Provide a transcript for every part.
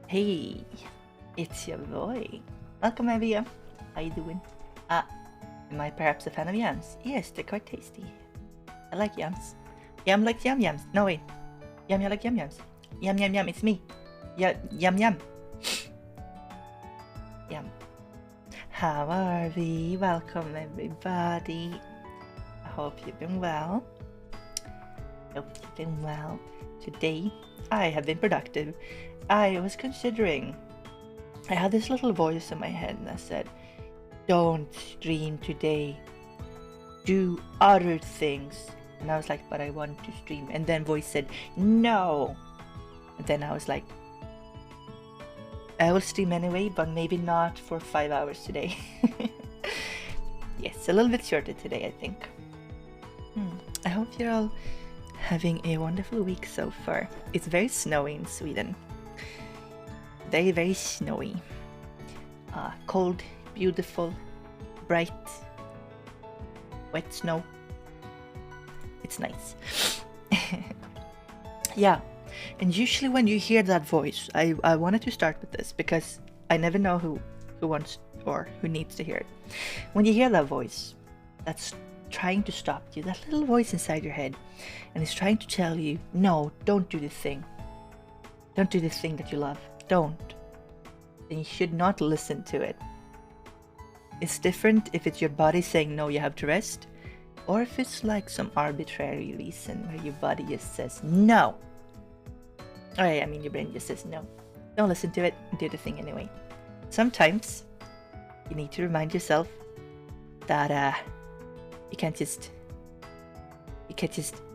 Hey, it's your boy. Welcome, Evia. How you doing? Am I perhaps a fan of yams? Yes, they're quite tasty. I like yams. Yam likes yam yams. No, wait. Yam, you like yam yams. Yam, yam, yam, it's me. Yeah, yam, yam. Yam. How are we? Welcome everybody. I hope you've been well. Today I have been productive. I was considering, I had this little voice in my head that said, don't stream today, do other things. And I was like, but I want to stream. And then voice said, no. And then I was like, I will stream anyway, but maybe not for 5 hours today. Yes, a little bit shorter today, I think. I hope you're all having a wonderful week so far. It's very snowy in Sweden. Very, very snowy. Cold, beautiful, bright, wet snow. It's nice. Yeah. And usually when you hear that voice, I wanted to start with this because I never know who wants or who needs to hear it. When you hear that voice that's trying to stop you, that little voice inside your head, and it's trying to tell you, no, don't do the thing. Don't do the thing that you love. Don't. Then you should not listen to it. It's different if it's your body saying, no, you have to rest, or if it's like some arbitrary reason where your body just says, no. I mean, your brain just says no. Don't listen to it, do the thing anyway. Sometimes you need to remind yourself that you can't just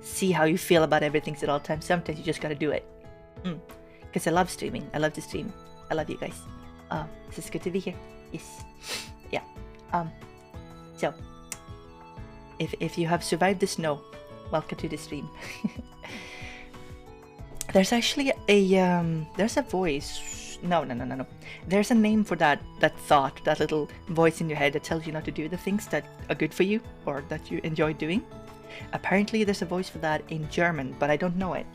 see how you feel about everything at all times. Sometimes you just gotta do it. Because I love streaming. I love to stream. I love you guys. It's good to be here. Yes. Yeah. So if you have survived the snow, welcome to the stream. There's actually there's a voice. No. There's a name for that thought, that little voice in your head that tells you not to do the things that are good for you or that you enjoy doing. Apparently there's a voice for that in German, but I don't know it.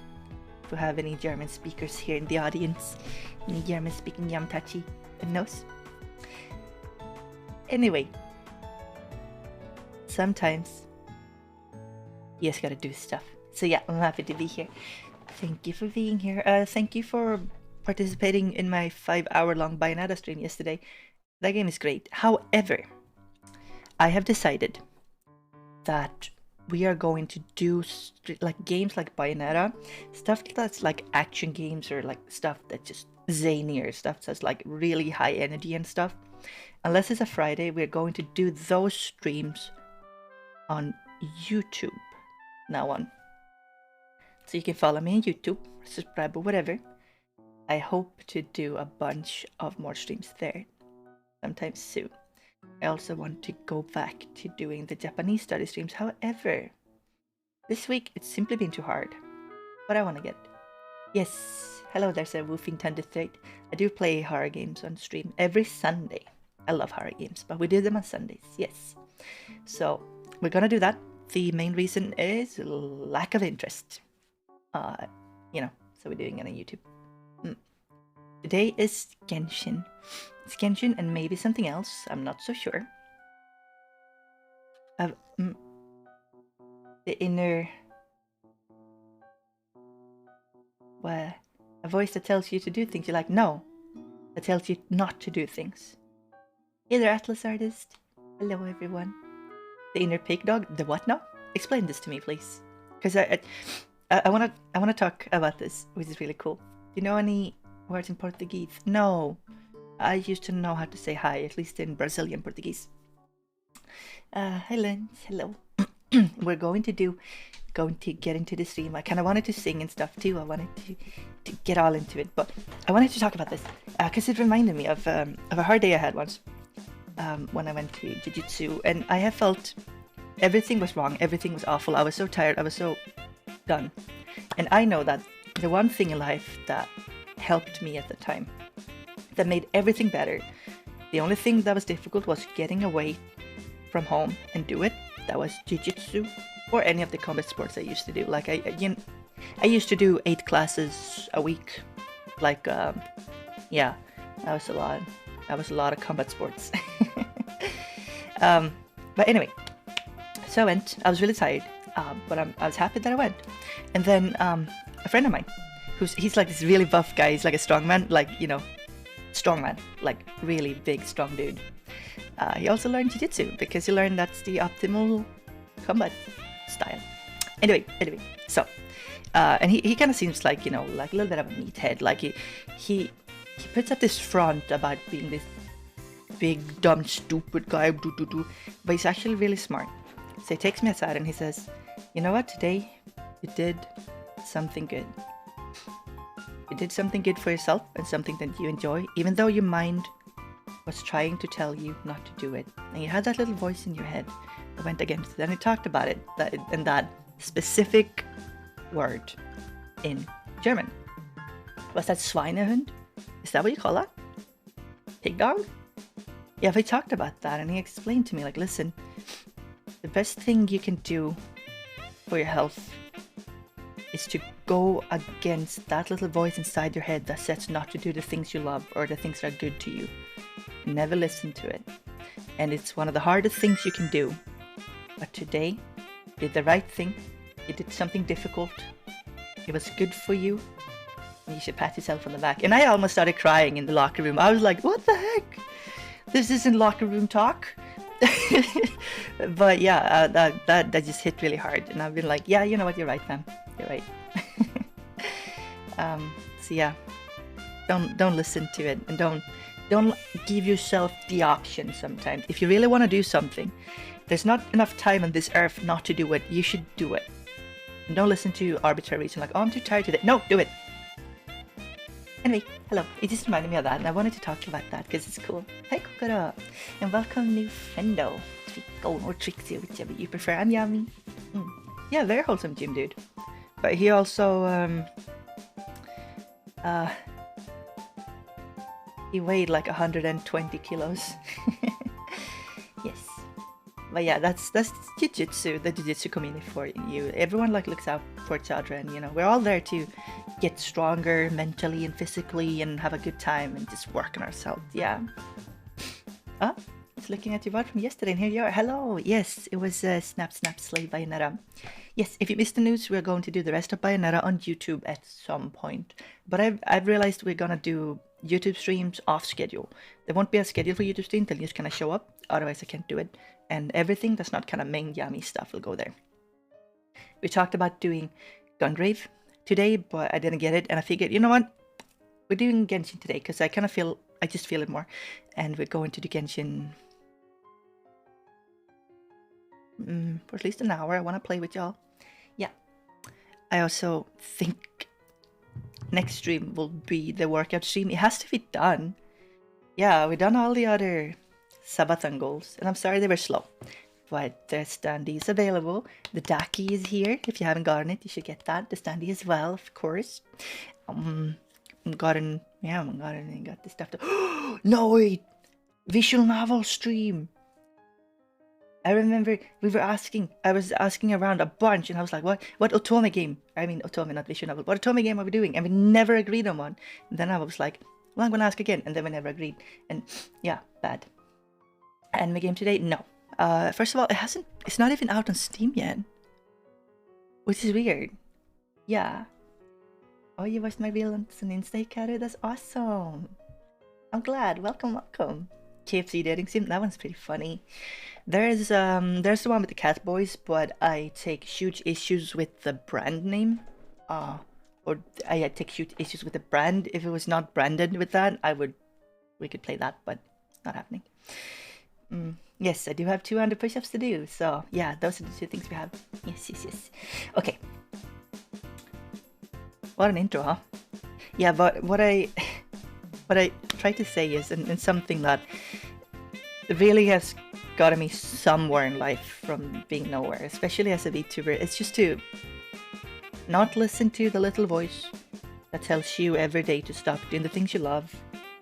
If we have any German speakers here in the audience, any German speaking Yamtachi and knows. Anyway, sometimes you just gotta do stuff. So yeah, I'm happy to be here. Thank you for being here. Thank you for participating in my 5-hour-long Bayonetta stream yesterday. That game is great. However, I have decided that we are going to do like games like Bayonetta, stuff that's like action games or like stuff that's just zanier, stuff that's like really high energy and stuff. Unless it's a Friday, we're going to do those streams on YouTube now on. So you can follow me on YouTube, subscribe or whatever. I hope to do a bunch of more streams there sometime soon. I also want to go back to doing the Japanese study streams. However, this week it's simply been too hard. But I want to get... Yes, hello, there's a Woofing Thunderthread. I do play horror games on stream every Sunday. I love horror games, but we do them on Sundays, yes. So we're gonna do that. The main reason is lack of interest. So we're doing it on YouTube. Today is Genshin. It's Genshin and maybe something else. I'm not so sure. The inner... Well, a voice that tells you to do things. You're like, no. That tells you not to do things. Hey there, Atlas Artist. Hello, everyone. The inner pig dog? The what now? Explain this to me, please. Because I want to talk about this, which is really cool. Do you know any words in Portuguese? No. I used to know how to say hi, at least in Brazilian Portuguese. Hello. We're going to get into the stream. I kind of wanted to sing and stuff too. I wanted to get all into it, but I wanted to talk about this because it reminded me of a hard day I had once when I went to jiu-jitsu, and I have felt everything was wrong, everything was awful. I was so tired, I was so done. And I know that the one thing in life that helped me at the time, that made everything better, the only thing that was difficult was getting away from home and do it. That was jiu-jitsu or any of the combat sports I used to do. Like I used to do 8 classes a week. Like yeah, that was a lot. That was a lot of combat sports. But anyway, so I went. I was really tired, but I was happy that I went. And then a friend of mine, he's like this really buff guy. He's like a strongman, like, you know, strongman, like really big, strong dude. He also learned jiu-jitsu because he learned that's the optimal combat style. Anyway, so and he kind of seems like, you know, like a little bit of a meathead. Like he puts up this front about being this big dumb stupid guy, but he's actually really smart. So he takes me aside and he says, you know what, today you did something good. You did something good for yourself and something that you enjoy, even though your mind was trying to tell you not to do it. And you had that little voice in your head that went against it. And he talked about it, that specific word in German. Was that Schweinehund? Is that what you call that? Pig dog? Yeah, he talked about that and he explained to me, like, listen, the best thing you can do for your health is to go against that little voice inside your head that says not to do the things you love or the things that are good to you. Never listen to it. And it's one of the hardest things you can do. But today, you did the right thing. You did something difficult. It was good for you. And you should pat yourself on the back. And I almost started crying in the locker room. I was like, what the heck? This isn't locker room talk. But yeah, that just hit really hard. And I've been like, yeah, you know what? You're right, fam. You're right. So yeah, don't listen to it, and don't give yourself the option. Sometimes, if you really want to do something, there's not enough time on this earth not to do it. You should do it, and don't listen to arbitrary reason like, oh, I'm too tired today. No, do it. Anyway, hello. It just reminded me of that, and I wanted to talk about that because it's cool. Hi, Kokoro, and welcome, new friendo. Trickle or Trixie, whichever you prefer. I'm Yami. Yeah, very wholesome gym dude. But he also, he weighed like 120 kilos. Yes. But yeah, that's jiu-jitsu, the jiu-jitsu community for you. Everyone like looks out for each other, and you know, we're all there to get stronger mentally and physically and have a good time and just work on ourselves. Yeah. It's looking at your VOD from yesterday, and here you are. Hello. Yes, it was Snap Slay Bayonetta. Yes, if you missed the news, we're going to do the rest of Bayonetta on YouTube at some point. But I've realized we're gonna do YouTube streams off schedule. There won't be a schedule for YouTube stream, they'll just kind of show up. Otherwise, I can't do it. And everything that's not kind of main Yami stuff will go there. We talked about doing Gungrave today, but I didn't get it. And I figured, you know what? We're doing Genshin today because I just feel it more. And we're going to do Genshin for at least an hour. I want to play with y'all. Yeah. I also think next stream will be the workout stream. It has to be done. Yeah, we've done all the other Sabathon goals. And I'm sorry they were slow. But the standee is available. The Daki is here. If you haven't gotten it, you should get that. The standee as well, of course. Got this stuff to... No, wait! Visual novel stream! I remember I was asking around a bunch, and I was like, what Otome game? I mean, Otome, not visual novel. What Otome game are we doing? And we never agreed on one. And then I was like, well, I'm gonna ask again. And then we never agreed. And yeah, bad. Anime game today? No. First of all, it's not even out on Steam yet. Which is weird. Yeah. Oh, you watched my reel on Insta, Karu? That's awesome. I'm glad. Welcome. KFC dating sim. That one's pretty funny. There's the one with the cat boys, but I take huge issues with the brand name. Or I take huge issues with the brand. If it was not branded with that, we could play that, but it's not happening. Yes, I do have 200 push-ups to do. So yeah, those are the two things we have. Yes. Okay. What an intro, huh? Yeah, but what I try to say is, and something that really has gotten me somewhere in life from being nowhere, especially as a VTuber, it's just to not listen to the little voice that tells you every day to stop doing the things you love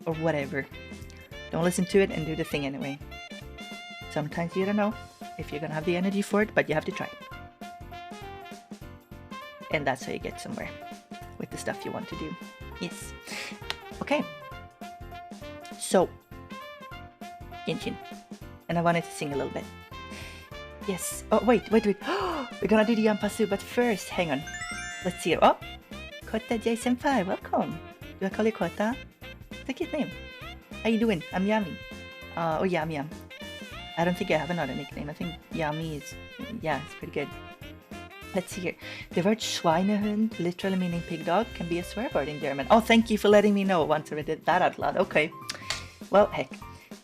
or whatever. Don't listen to it and do the thing anyway. Sometimes you don't know if you're gonna have the energy for it, but you have to try. And that's how you get somewhere with the stuff you want to do. Yes. Okay. So, Genshin. And I wanted to sing a little bit. Yes. Oh, wait. We're gonna do the Yampasu, but first, hang on. Let's see. Oh! Kota J Senpai, welcome. Do I call you Kota? It's a cute name. How you doing? I'm Yami. Oh, Yam Yam. I don't think I have another nickname. I think Yami is, yeah, it's pretty good. Let's see here. The word Schweinehund, literally meaning pig dog, can be a swear word in German. Oh, thank you for letting me know once I did that out loud. Okay. Well, heck.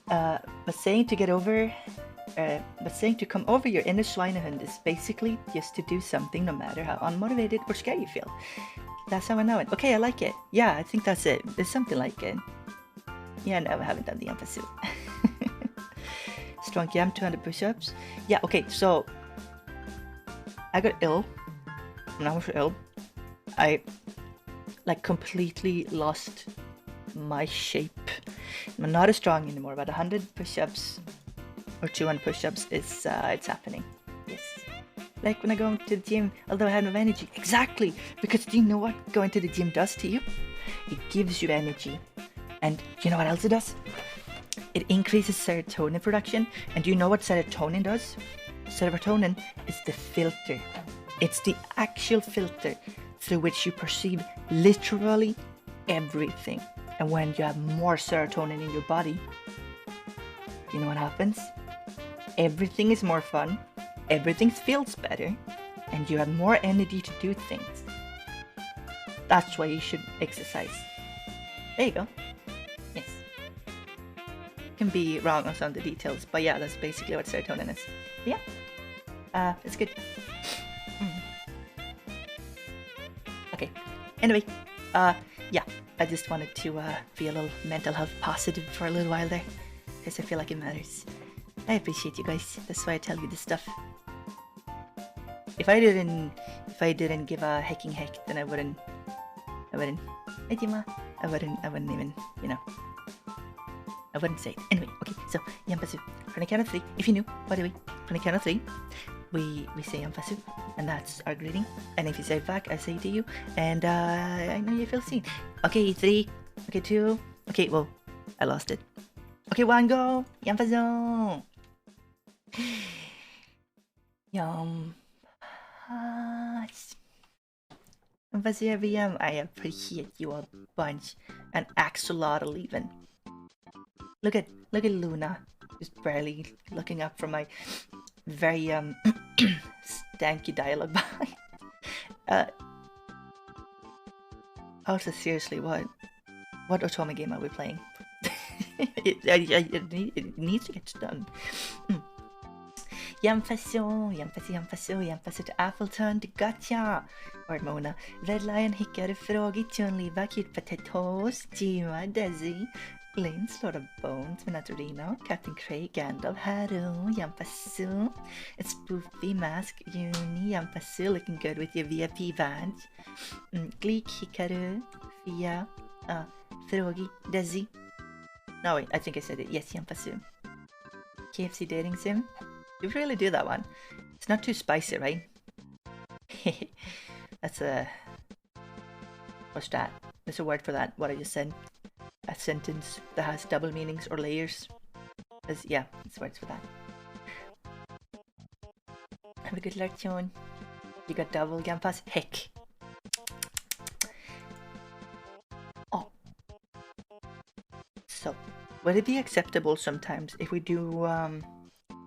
But saying to come over your inner Schweinehund is basically just to do something no matter how unmotivated or scared you feel. That's how I know it. Okay, I like it. Yeah, I think that's it. There's something like it. Yeah, no, I haven't done the emphasis. Strong Yam, 200 push-ups. Yeah, okay, so I got ill. When I was ill, I like completely lost my shape. I'm not as strong anymore, but 100 push-ups or 200 push-ups is it's happening. Yes. Like when I go to the gym, although I have no energy. Exactly, because do you know what going to the gym does to you? It gives you energy. And you know what else it does? It increases serotonin production. And do you know what serotonin does? Serotonin is the filter. It's the actual filter through which you perceive literally everything. And when you have more serotonin in your body, you know what happens? Everything is more fun, everything feels better, and you have more energy to do things. That's why you should exercise. There you go. Yes. Can be wrong on some of the details, but yeah, that's basically what serotonin is. Yeah. It's good. Okay. Anyway, yeah, I just wanted to be a little mental health positive for a little while there, because I feel like it matters. I appreciate you guys. That's why I tell you this stuff. If I didn't give a hecking heck, then I wouldn't. Hey, Dima. I wouldn't even, you know. I wouldn't say it. Anyway, okay, so Yampasu. From the count of 3, if you knew, by the way, from the count of 3, we say Yampasu, and that's our greeting. And if you say it back, I say it to you, and I know you feel seen. Okay, 3, okay, 2, okay, well, I lost it. Okay, 1, go! Yampasu! Yampasu everyone, I appreciate you a bunch, and axolotl even. Look at Luna, just barely looking up from my very stanky dialogue behind. Also, seriously, what Otome game are we playing? it needs to get done. Yampasu to Appleton to Gotcha! Or Mona. Red Lion Hickar Froggy Chun-Li Cute Potatoes Jima Desi Lynn Slaughter Bones Minatorino Captain Craig Gandalf Haru Yampasu. It's Spoofy Mask Uni Yampasu looking good with your VIP badge. Gleek Hikaru Fia Froggy Desi. No wait, I think I said it. Yes, Yampasu. KFC dating sim. You really do that one. It's not too spicy, right? That's a... What's that? There's a word for that, what I just said. A sentence that has double meanings or layers. Yeah, it's words for that. Have a good luck, John. You got double Gampas? Heck. Oh. So, would it be acceptable sometimes if we do,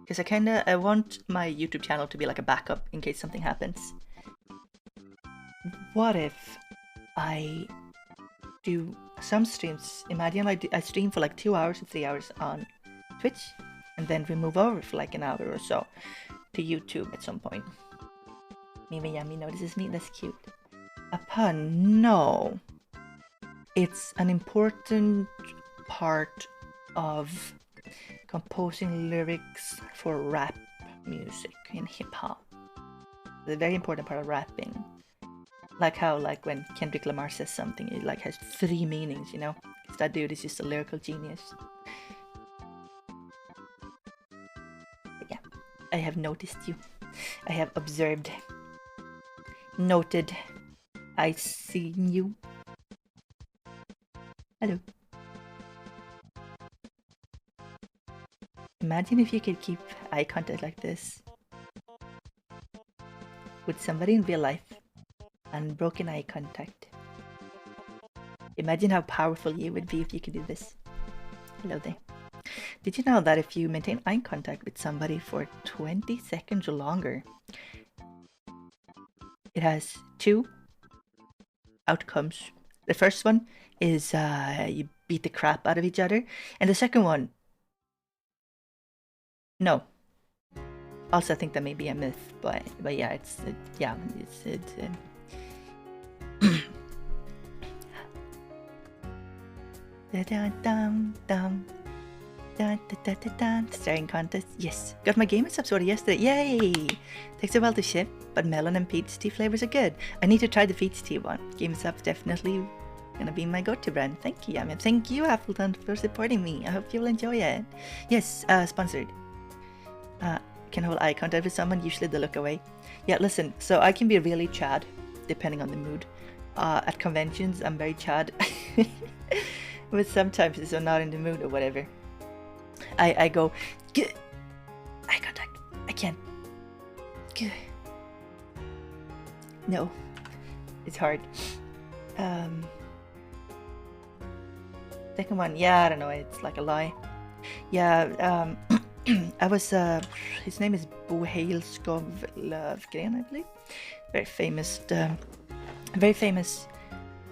because I want my YouTube channel to be like a backup in case something happens. What if I do some streams? Imagine I stream for like 2 hours or 3 hours on Twitch, and then we move over for like an hour or so to YouTube at some point. Maybe Yami notices me, that's cute. A pun? No. It's an important part of composing lyrics for rap music in hip-hop. It's a very important part of rapping. Like how, like, when Kendrick Lamar says something, it like has 3 meanings, you know? Because that dude is just a lyrical genius. But yeah, I have noticed you. I have observed. Noted. I seen you. Hello. Imagine if you could keep eye contact like this with somebody in real life. Unbroken eye contact. Imagine how powerful you would be if you could do this. Hello there. Did you know that if you maintain eye contact with somebody for 20 seconds or longer, it has 2 outcomes? The first one is you beat the crap out of each other, and the second one, no. Also, I think that may be a myth, but yeah, it's Staring contest. Yes, got my gaming subs order yesterday. Yay! Takes a while to ship, but melon and peach tea flavors are good. I need to try the peach tea one. Gaming subs definitely gonna be my go-to brand. Thank you, Yami. Thank you, Appleton, for supporting me. I hope you'll enjoy it. Yes, sponsored. Can hold eye contact with someone, usually they look away. Yeah, listen, so I can be really Chad, depending on the mood. At conventions, I'm very Chad. But sometimes if I'm not in the mood or whatever, I go, eye contact, I can't. No, it's hard. Second one, yeah, I don't know, it's like a lie. Yeah, I was, his name is Bohail Skovlövgren, I believe. Very famous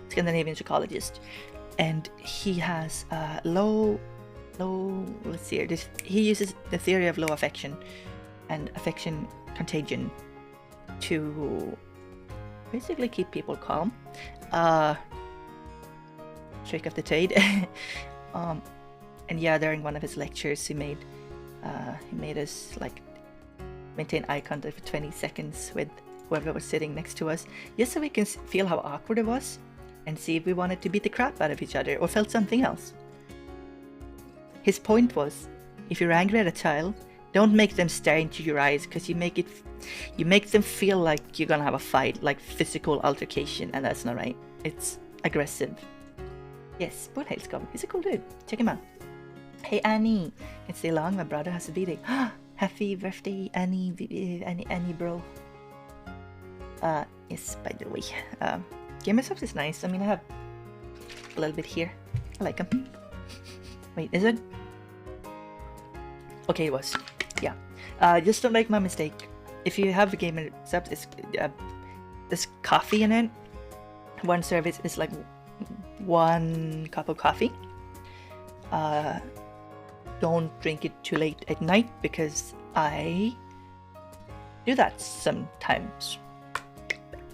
Scandinavian psychologist. And he has low, let's see here, he uses the theory of low affection and affection contagion to basically keep people calm. Trick of the trade. And yeah, during one of his lectures he made us like maintain eye contact for 20 seconds with whoever was sitting next to us, just so we can feel how awkward it was and see if we wanted to beat the crap out of each other or felt something else. His point was, if you're angry at a child, don't make them stare into your eyes, because you make them feel like you're gonna have a fight, like physical altercation, and that's not right. It's aggressive. Yes, Boothail's Scum. He's a cool dude. Check him out. Hey Annie, it's day long. My brother has a birthday. Happy birthday, Annie, bro. Yes, by the way, Game of Subs is nice. I mean, I have a little bit here. I like them. Wait, is it? Okay, it was. Yeah. Just don't make my mistake. If you have a Game of Subs, it's there's coffee in it. One service is like 1 cup of coffee. Don't drink it too late at night, because I do that sometimes,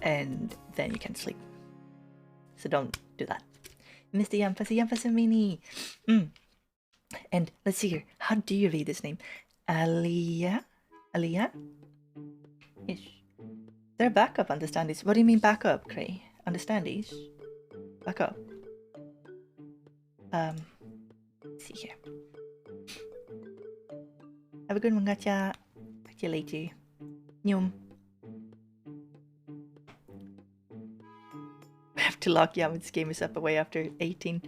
and then you can't sleep. So don't do that. Mr. Yampasa Mini. And let's see here. How do you read this name? Aliyah? Is there a backup understandies? What do you mean backup, Cray? Understandies? Backup. Let's see here. Have a good one, Gacha. Talk to you later. Nyum. I have to lock Yamit's gamers up away after 18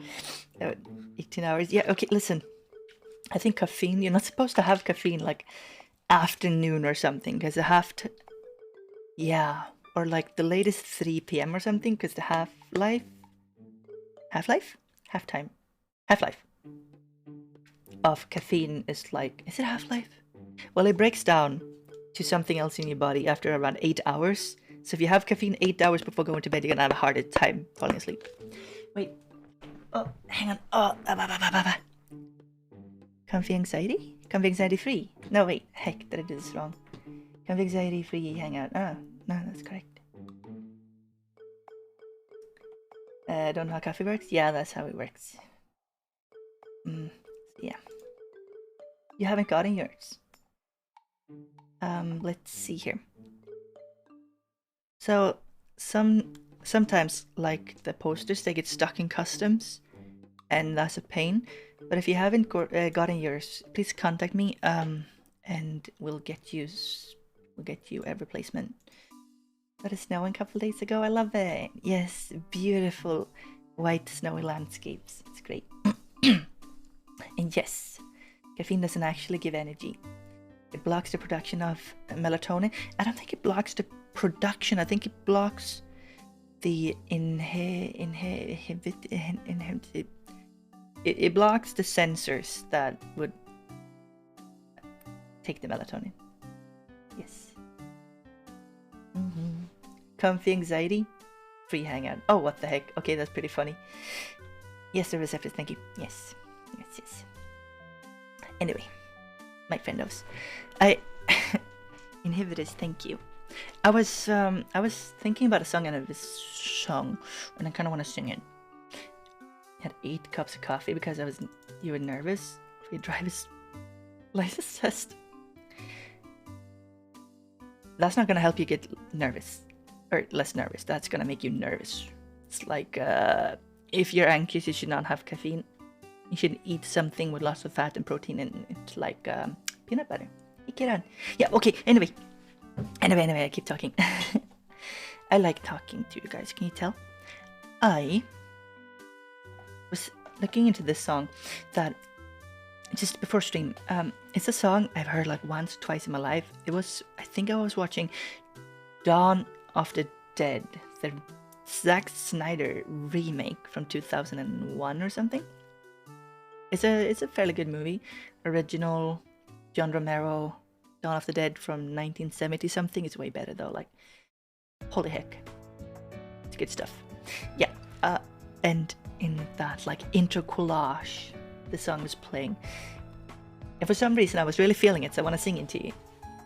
hours. Yeah, okay, listen. I think caffeine, you're not supposed to have caffeine like afternoon or something, because the yeah, or like the latest 3 p.m. or something, because the half-life of caffeine is like, is it half-life? Well, it breaks down to something else in your body after around 8 hours. So if you have caffeine 8 hours before going to bed, you're gonna have a harder time falling asleep. Wait. Oh, hang on. Oh, Comfy anxiety? Comfy anxiety free? No, wait. Heck, did I do this wrong? Comfy anxiety free hangout. Ah, no, that's correct. Don't know how coffee works? Yeah, that's how it works. Yeah. You haven't gotten yours. Let's see here. So sometimes, like the posters, they get stuck in customs, and that's a pain. But if you haven't gotten yours, please contact me, and we'll get you a replacement. Let us know a couple days ago. I love it. Yes, beautiful white snowy landscapes. It's great. And yes, caffeine doesn't actually give energy. It blocks the production of melatonin. I don't think it blocks the production. I think it blocks the it blocks the sensors that would take the melatonin. Yes. Comfy anxiety, free hangout. Oh, what the heck? Okay, that's pretty funny. Yes, the receptors. Thank you. Yes. Anyway, my friend knows. I inhibitors. Thank you. I was thinking about a song and a song, and I kind of want to sing it. I had 8 cups of coffee because you were nervous for your driver's license test. That's not gonna help you get nervous or less nervous. That's gonna make you nervous. It's like if you're anxious, you should not have caffeine. You should eat something with lots of fat and protein in it, like peanut butter. Get on. Yeah. Okay. Anyway, I keep talking. I like talking to you guys. Can you tell? I was looking into this song that just before stream. It's a song I've heard like once, twice in my life. I think I was watching Dawn of the Dead, the Zack Snyder remake from 2001 or something. It's a fairly good movie. Original John Romero, Dawn of the Dead from 1970 something. It's way better though. Like, holy heck, it's good stuff. Yeah. And in that like intro collage, the song was playing. And for some reason, I was really feeling it, so I want to sing it to you.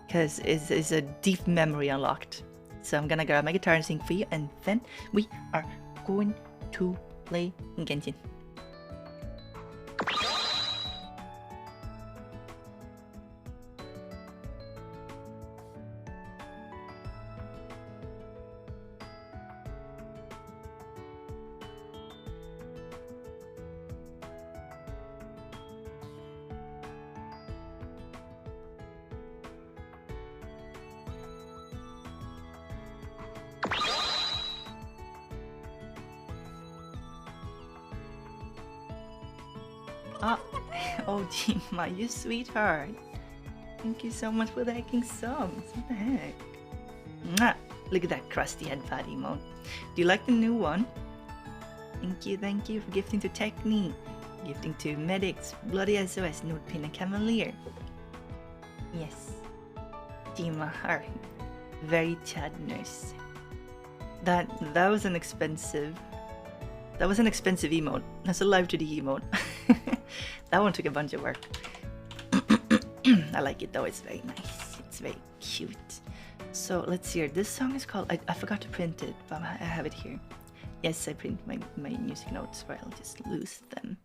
Because it's a deep memory unlocked. So I'm gonna grab my guitar and sing for you, and then we are going to play Genshin. Oh, Jima, you sweetheart. Thank you so much for the hacking subs. What the heck? Mwah. Look at that crusty head fat emote. Do you like the new one? Thank you for gifting to Techni, gifting to Medics, Bloody SOS, Nordpin, and Cavalier. Yes. Jima, alright. Very Chad nurse. That was an expensive emote. That's a live to the emote. That one took a bunch of work. I like it though, it's very nice. It's very cute. So let's see here. This song is called, I forgot to print it, but I have it here. Yes, I print my music notes, where I'll just lose them.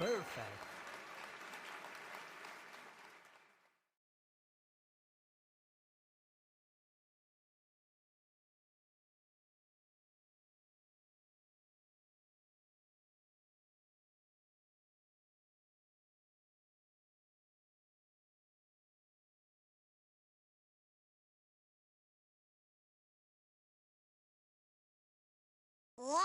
Perfect. Yay!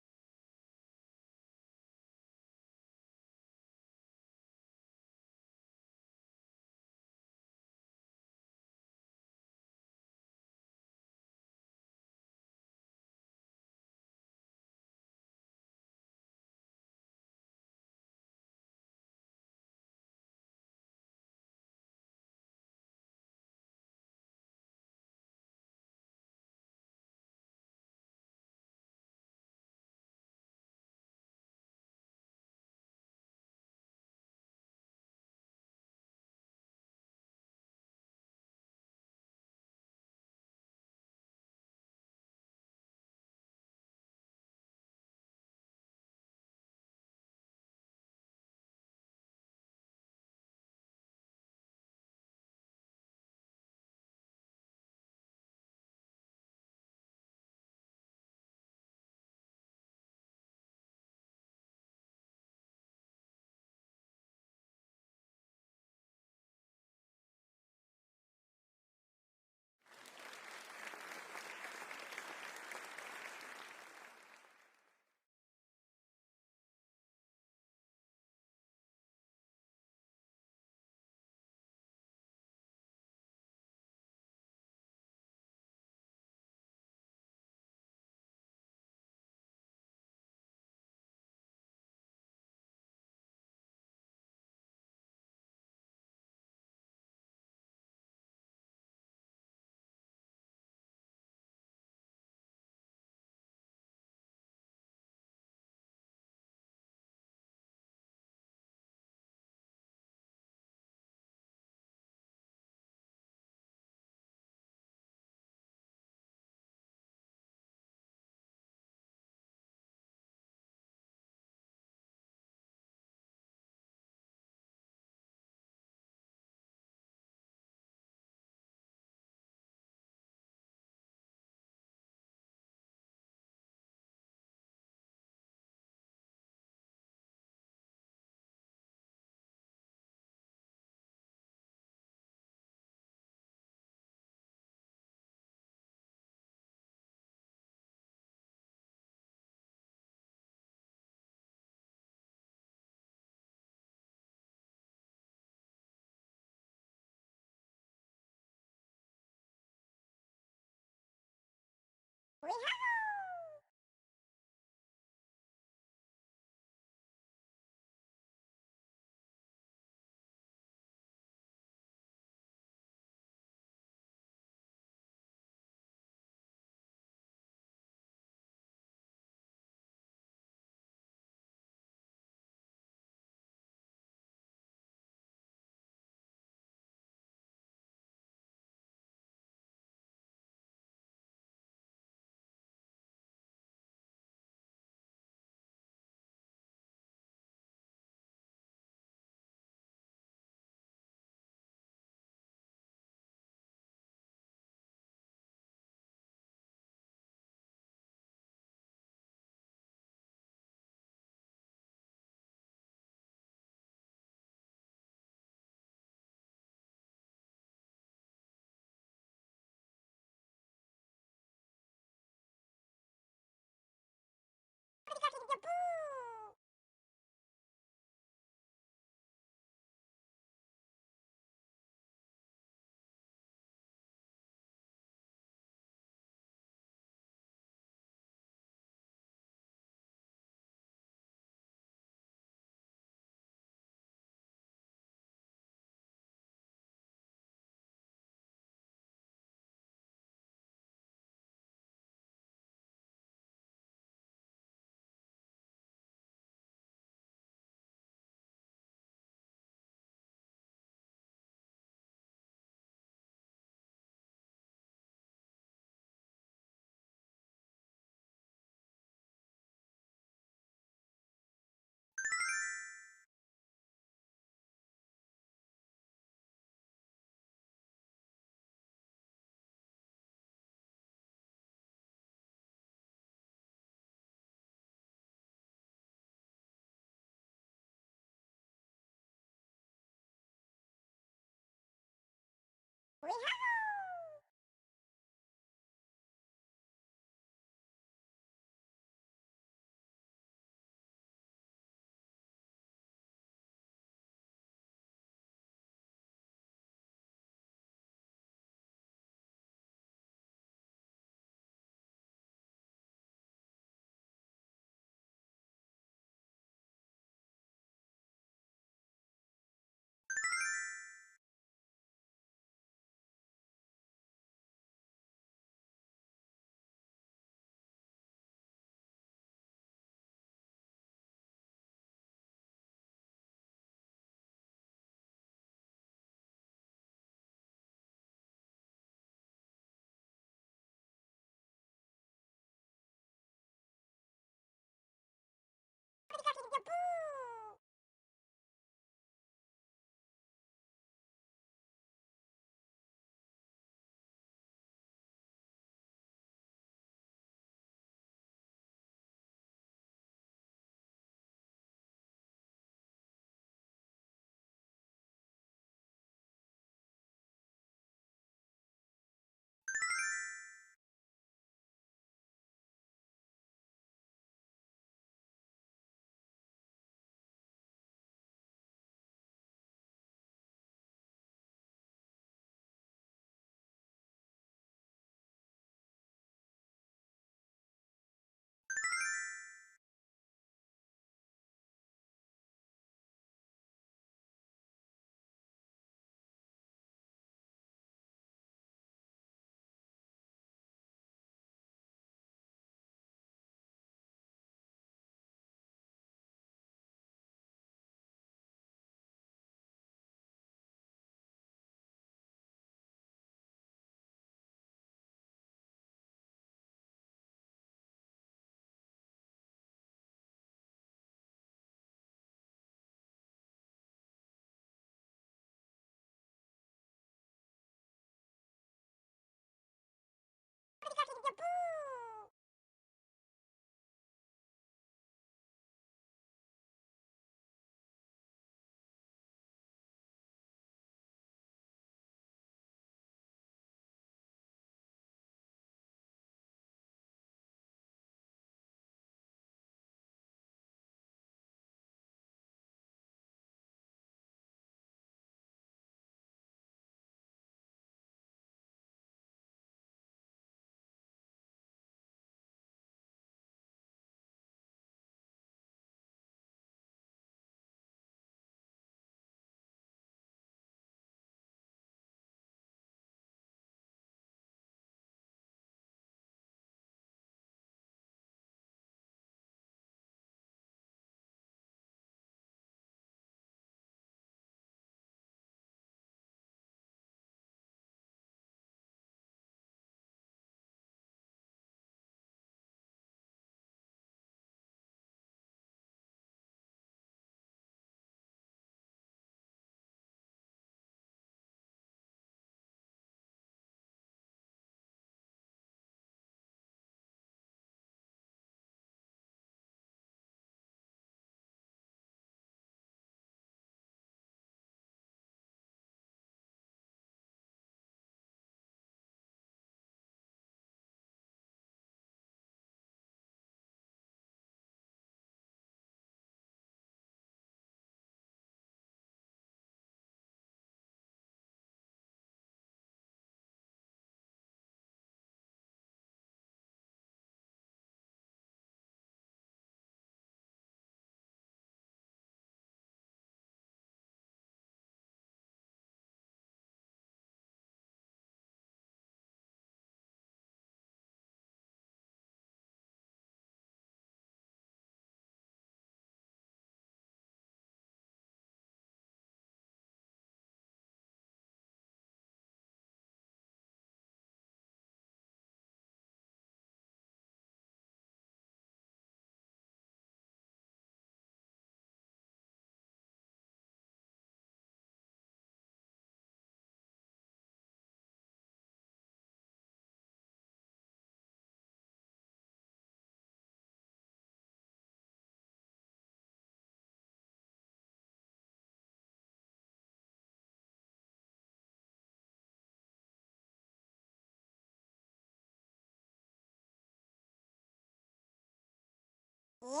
Yay!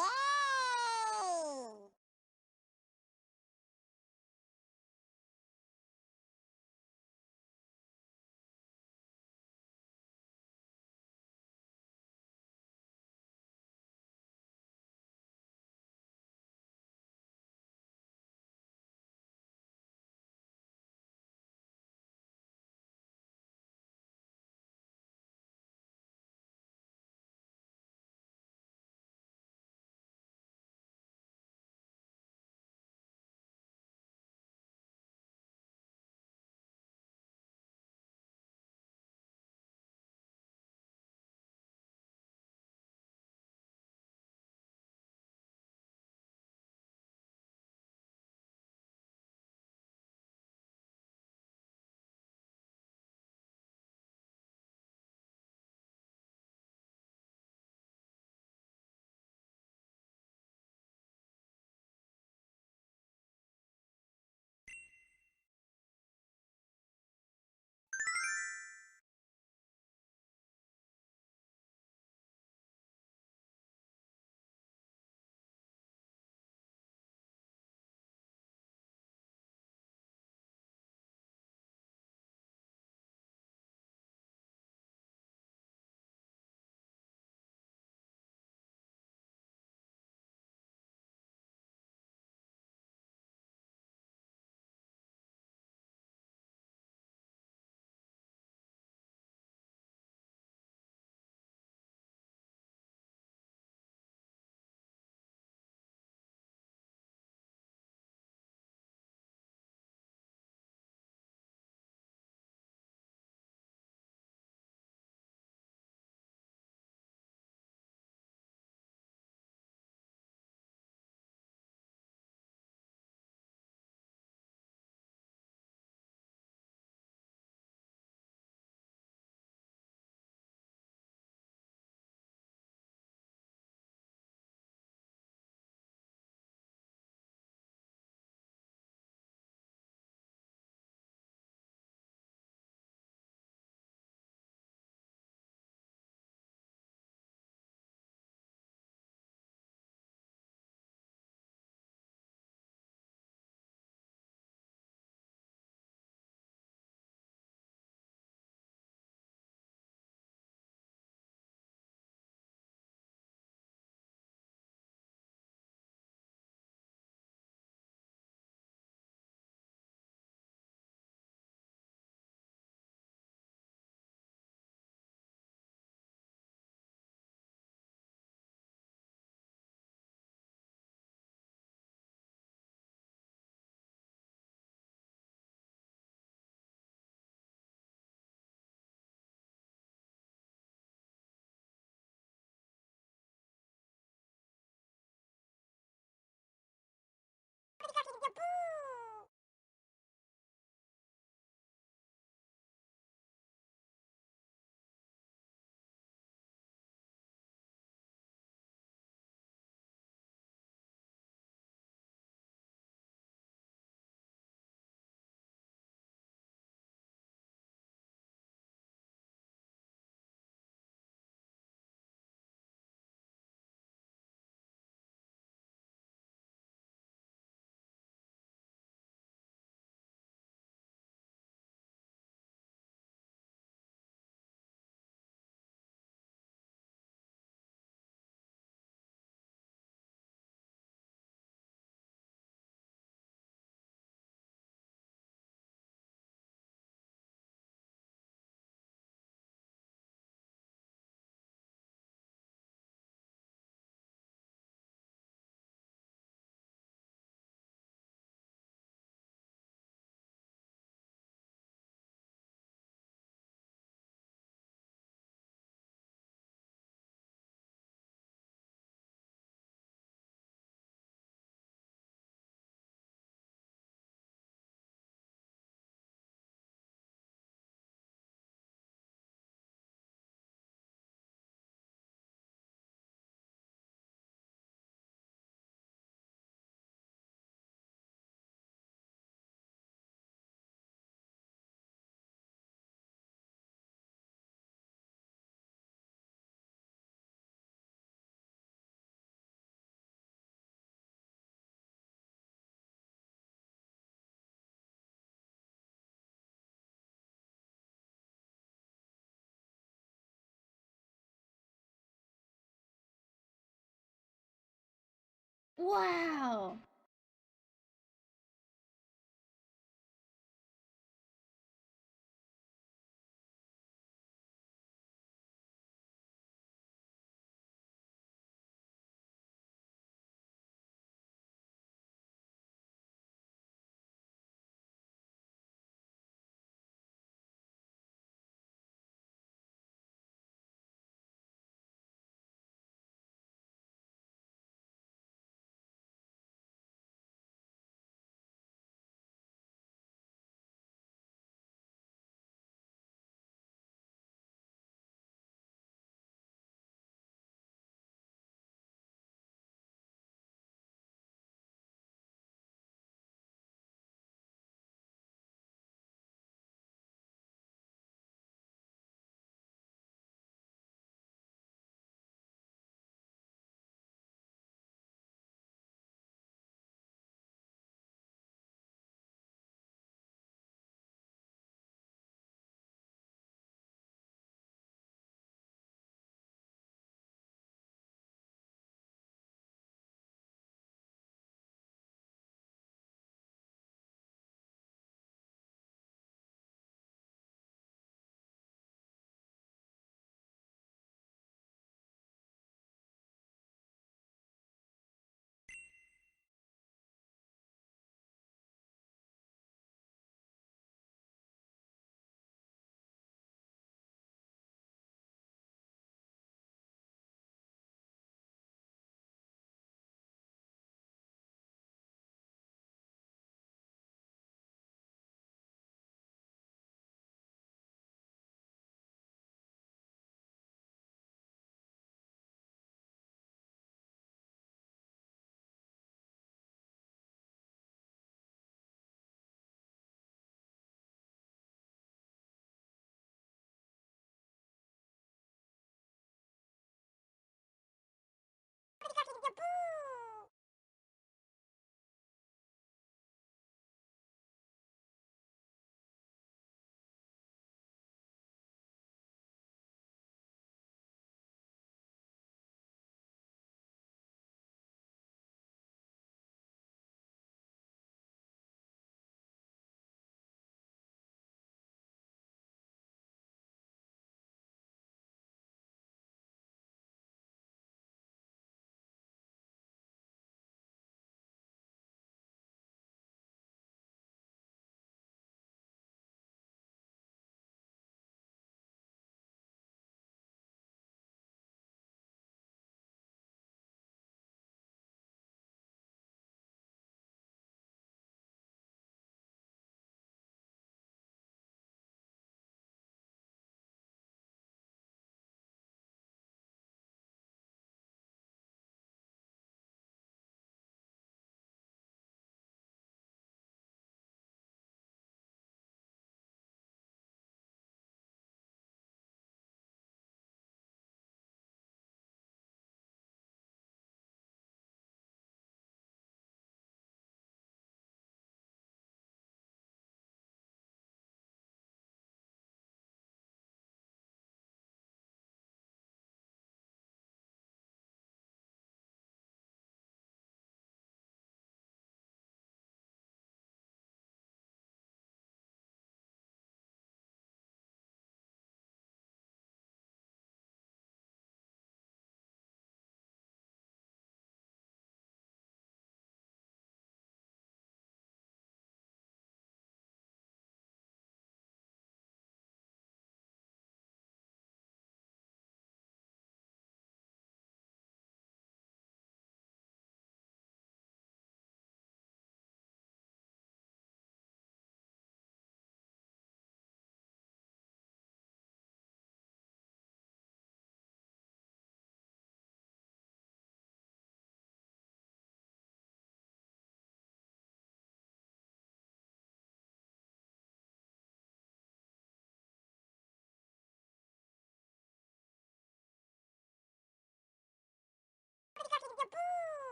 Wow.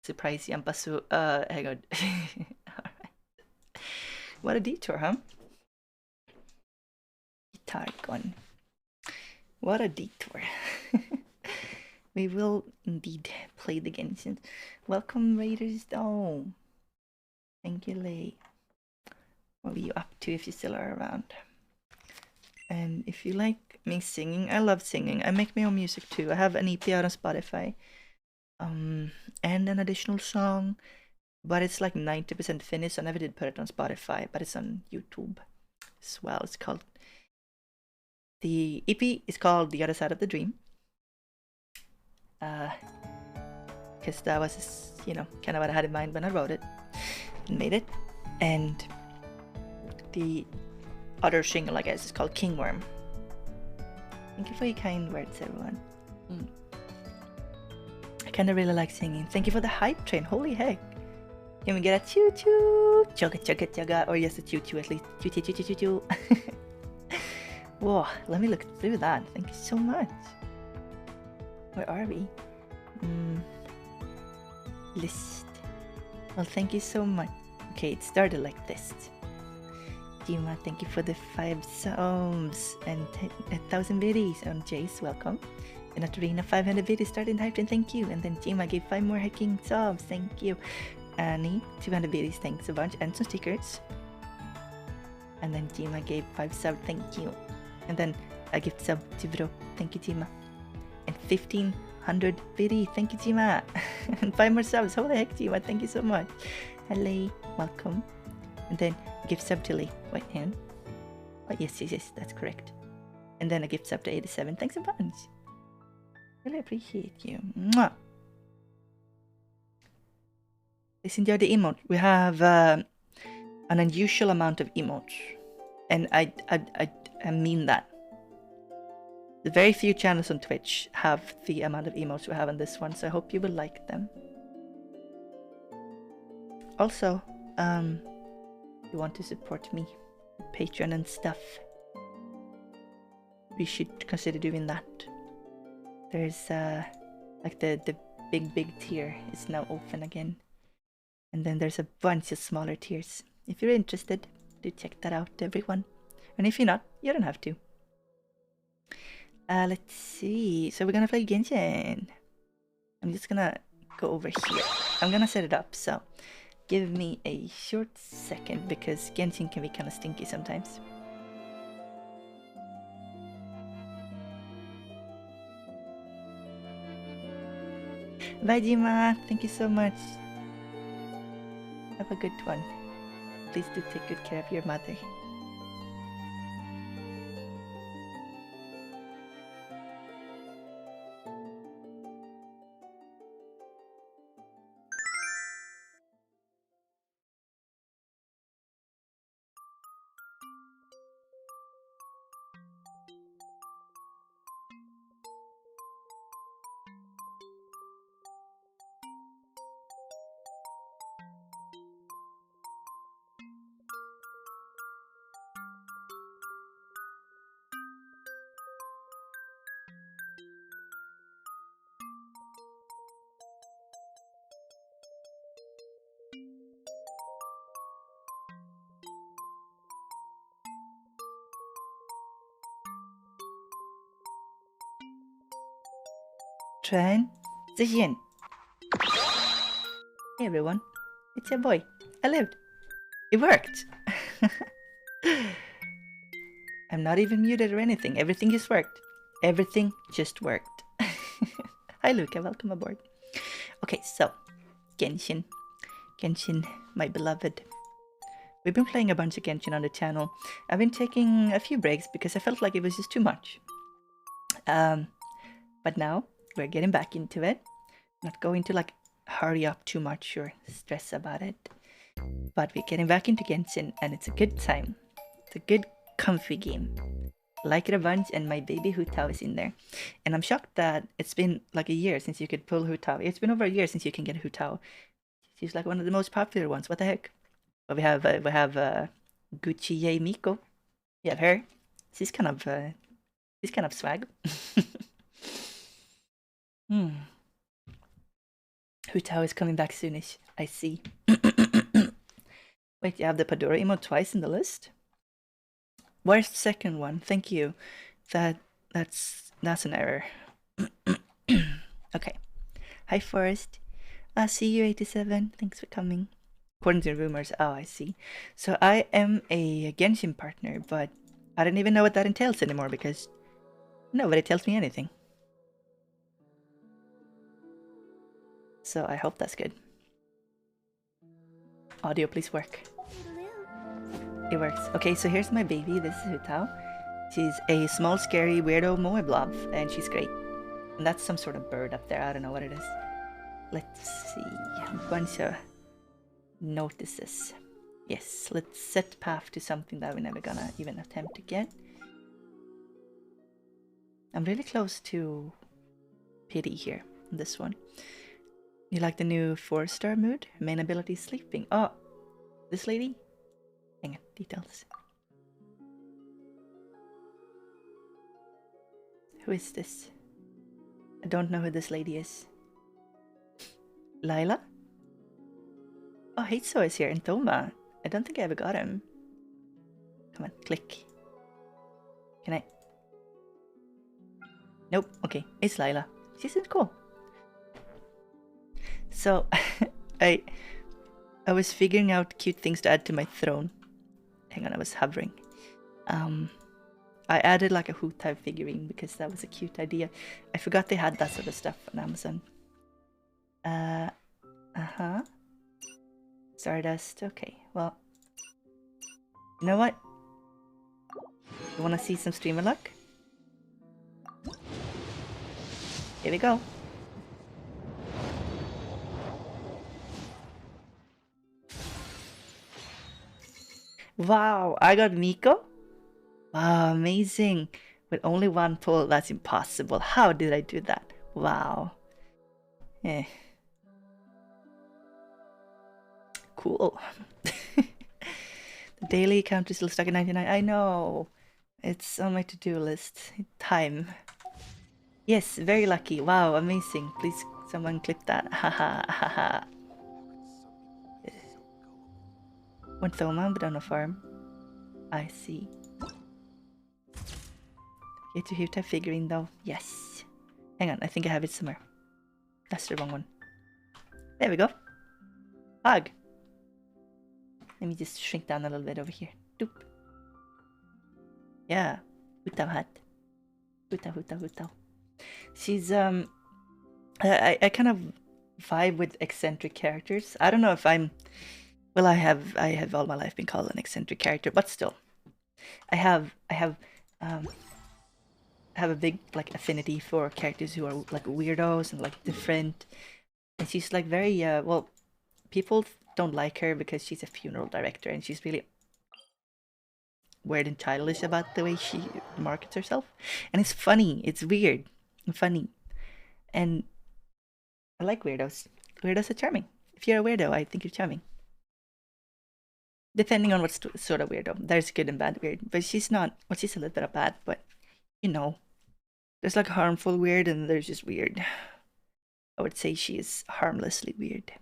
surprise Yampasu. Hang on. Alright. What a detour, huh? Guitar gone. What a detour. We will indeed play the Genshin. Welcome, Raiders. Oh, thank you, Lei. What were you up to if you still are around? And if you like me singing, I love singing. I make my own music too. I have an EP out on Spotify. And an additional song, but it's like 90% finished. So I never did put it on Spotify, but it's on YouTube as well. It's called, the EP is called The Other Side of the Dream. Because that was, you know, kind of what I had in mind when I wrote it and made it. And the other single, I guess, is called Kingworm. Thank you for your kind words, everyone. I kind of really like singing. Thank you for the hype train. Holy heck. Can we get a choo choo? Chugga chugga chugga. Or yes, a choo choo at least. Choo choo choo choo choo choo. Whoa, let me look through that. Thank you so much. Where are we? List. Well, thank you so much. Okay, it started like this. Dima, thank you for the 5 subs and 1,000 biddies. And Jace, welcome. And Atarina, 500 biddies started hyped, and thank you. And then Dima gave 5 more hiking subs. Thank you. Annie, 200 biddies. Thanks a bunch. And some stickers. And then Dima gave 5 subs. Thank you. And then a gift sub to Bro. Thank you, Dima. And 1,500 biddies. Thank you, Dima. And 5 more subs. Holy heck, Dima. Thank you so much. Hello. Welcome. And then gift sub to Lee. Wait, hang on. Oh, yes, that's correct. And then a gift sub to 87. Thanks a bunch. Really appreciate you. Mwah. Please enjoy the emote. We have an unusual amount of emotes. And I mean that. The very few channels on Twitch have the amount of emotes we have on this one, so I hope you will like them. Also, if you want to support me, Patreon and stuff, we should consider doing that. There's like the big tier is now open again, and then there's a bunch of smaller tiers. If you're interested, do check that out, everyone. And if you're not, you don't have to. Let's see. So we're gonna play Genshin. I'm just gonna go over here. I'm gonna set it up, so give me a short second because Genshin can be kind of stinky sometimes. Bye, Jima. Thank you so much. Have a good one. Please do take good care of your mother. Transition. Hey everyone, it's your boy. I lived. It worked. I'm not even muted or anything. Everything just worked. Everything just worked. Hi Luca, welcome aboard. Okay, so Genshin. Genshin, my beloved. We've been playing a bunch of Genshin on the channel. I've been taking a few breaks because I felt like it was just too much. But now we're getting back into it. Not going to like hurry up too much or stress about it. But we're getting back into Genshin and it's a good time. It's a good comfy game. I like it a bunch, and my baby Hu Tao is in there. And I'm shocked that it's been like a year since you could pull Hu Tao. It's been over a year since you can get Hu Tao. She's like one of the most popular ones. What the heck? But we have Gucci Ye Miko. We have her. She's kind of swag. Hu Tao is coming back soonish. I see. Wait, you have the Padura emote twice in the list? Where's the second one? Thank you. That's an error. Okay. Hi Forest. See you 87. Thanks for coming. According to rumors. Oh, I see. So I am a Genshin partner, but I don't even know what that entails anymore because nobody tells me anything. So I hope that's good. Audio, please work. It works. Okay, so here's my baby. This is Hu Tao. She's a small, scary, weirdo Moe blob, and she's great. And that's some sort of bird up there. I don't know what it is. Let's see. A bunch of notices. Yes, let's set path to something that we're never gonna even attempt to get. I'm really close to pity here on this one. You like the new 4-star mood? Main ability sleeping. Oh, this lady? Hang on, details. Who is this? I don't know who this lady is. Lila? Oh, Heizo is here, and Thoma. I don't think I ever got him. Come on, click. Can I? Nope, okay, it's Lila. She seems cool. So, I was figuring out cute things to add to my throne. Hang on, I was hovering. I added like a Hu Tao figurine because that was a cute idea. I forgot they had that sort of stuff on Amazon. Stardust, okay, well. You know what? You wanna see some streamer luck? Here we go. Wow, I got Miko? Wow, amazing. With only one pull, that's impossible. How did I do that? Wow. Eh. Cool. The daily count is still stuck at 99. I know. It's on my to-do list. Time. Yes, very lucky. Wow, amazing. Please, someone clip that. Haha, haha. One Thoma, but on a farm. I see. Get to Hu Tao figurine though. Yes. Hang on, I think I have it somewhere. That's the wrong one. There we go. Hug. Let me just shrink down a little bit over here. Doop. Yeah. Hu Tao hat. Hu Tao, Hu Tao, Hu Tao. She's I kind of vibe with eccentric characters. I don't know if I'm well, I have all my life been called an eccentric character, but still. I have a big like affinity for characters who are like weirdos and like different. And she's like very well, people don't like her because she's a funeral director and she's really weird and childish about the way she markets herself. And it's funny, it's weird and funny. And I like weirdos. Weirdos are charming. If you're a weirdo, I think you're charming. Depending on what sort of weirdo. There's good and bad weird. But she's not, well, she's a little bit of bad, but you know. There's like harmful weird and there's just weird. I would say she is harmlessly weird.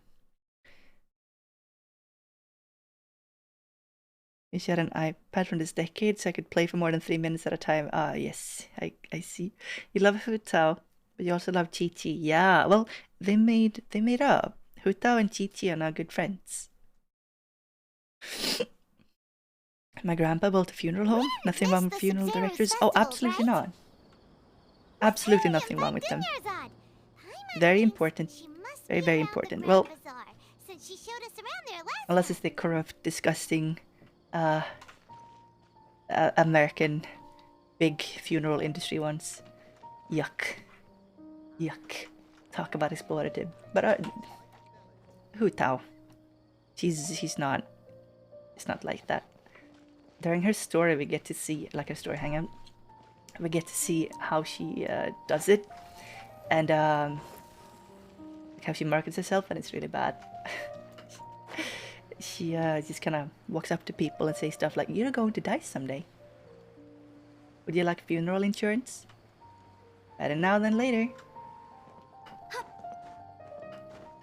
If she had an iPad from this decade so I could play for more than 3 minutes at a time. Ah, yes, I see. You love Hu Tao, but you also love Chi Chi. Yeah, well, they made up. Hu Tao and Chi Chi are now good friends. My grandpa built a funeral home. Nothing wrong with funeral directors. Oh, absolutely not. Absolutely nothing wrong with them. Very important. Very, very important. Well, unless it's the corrupt, disgusting American big funeral industry ones. Yuck. Yuck. Talk about exploitative. But Hu Tao. She's not. It's not like that. During her story, we get to see, like her story hangout, we get to see how she does it, and how she markets herself, and it's really bad. She just kind of walks up to people and says stuff like, "You're going to die someday. Would you like funeral insurance? Better now than later."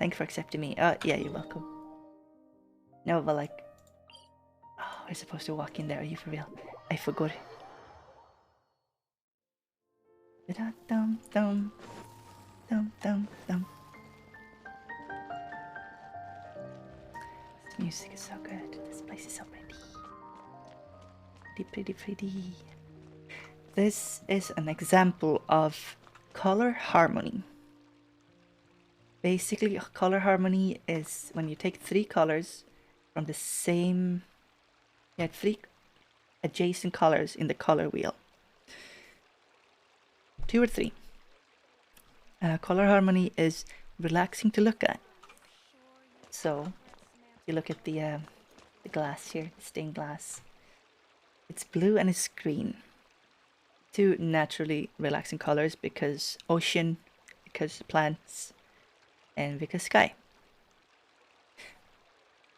Thanks for accepting me. Oh, yeah, you're welcome. No, but like... Oh, we're supposed to walk in there. Are you for real? I forgot. Dum dum dum dum dum. This music is so good. This place is so pretty. Pretty, pretty, pretty. This is an example of color harmony. Basically, color harmony is when you take 3 colors from the same... Yeah, 3 adjacent colors in the color wheel. 2 or 3. Color harmony is relaxing to look at. So, you look at the glass here, the stained glass. It's blue and it's green. 2 naturally relaxing colors because ocean, because plants, and because sky.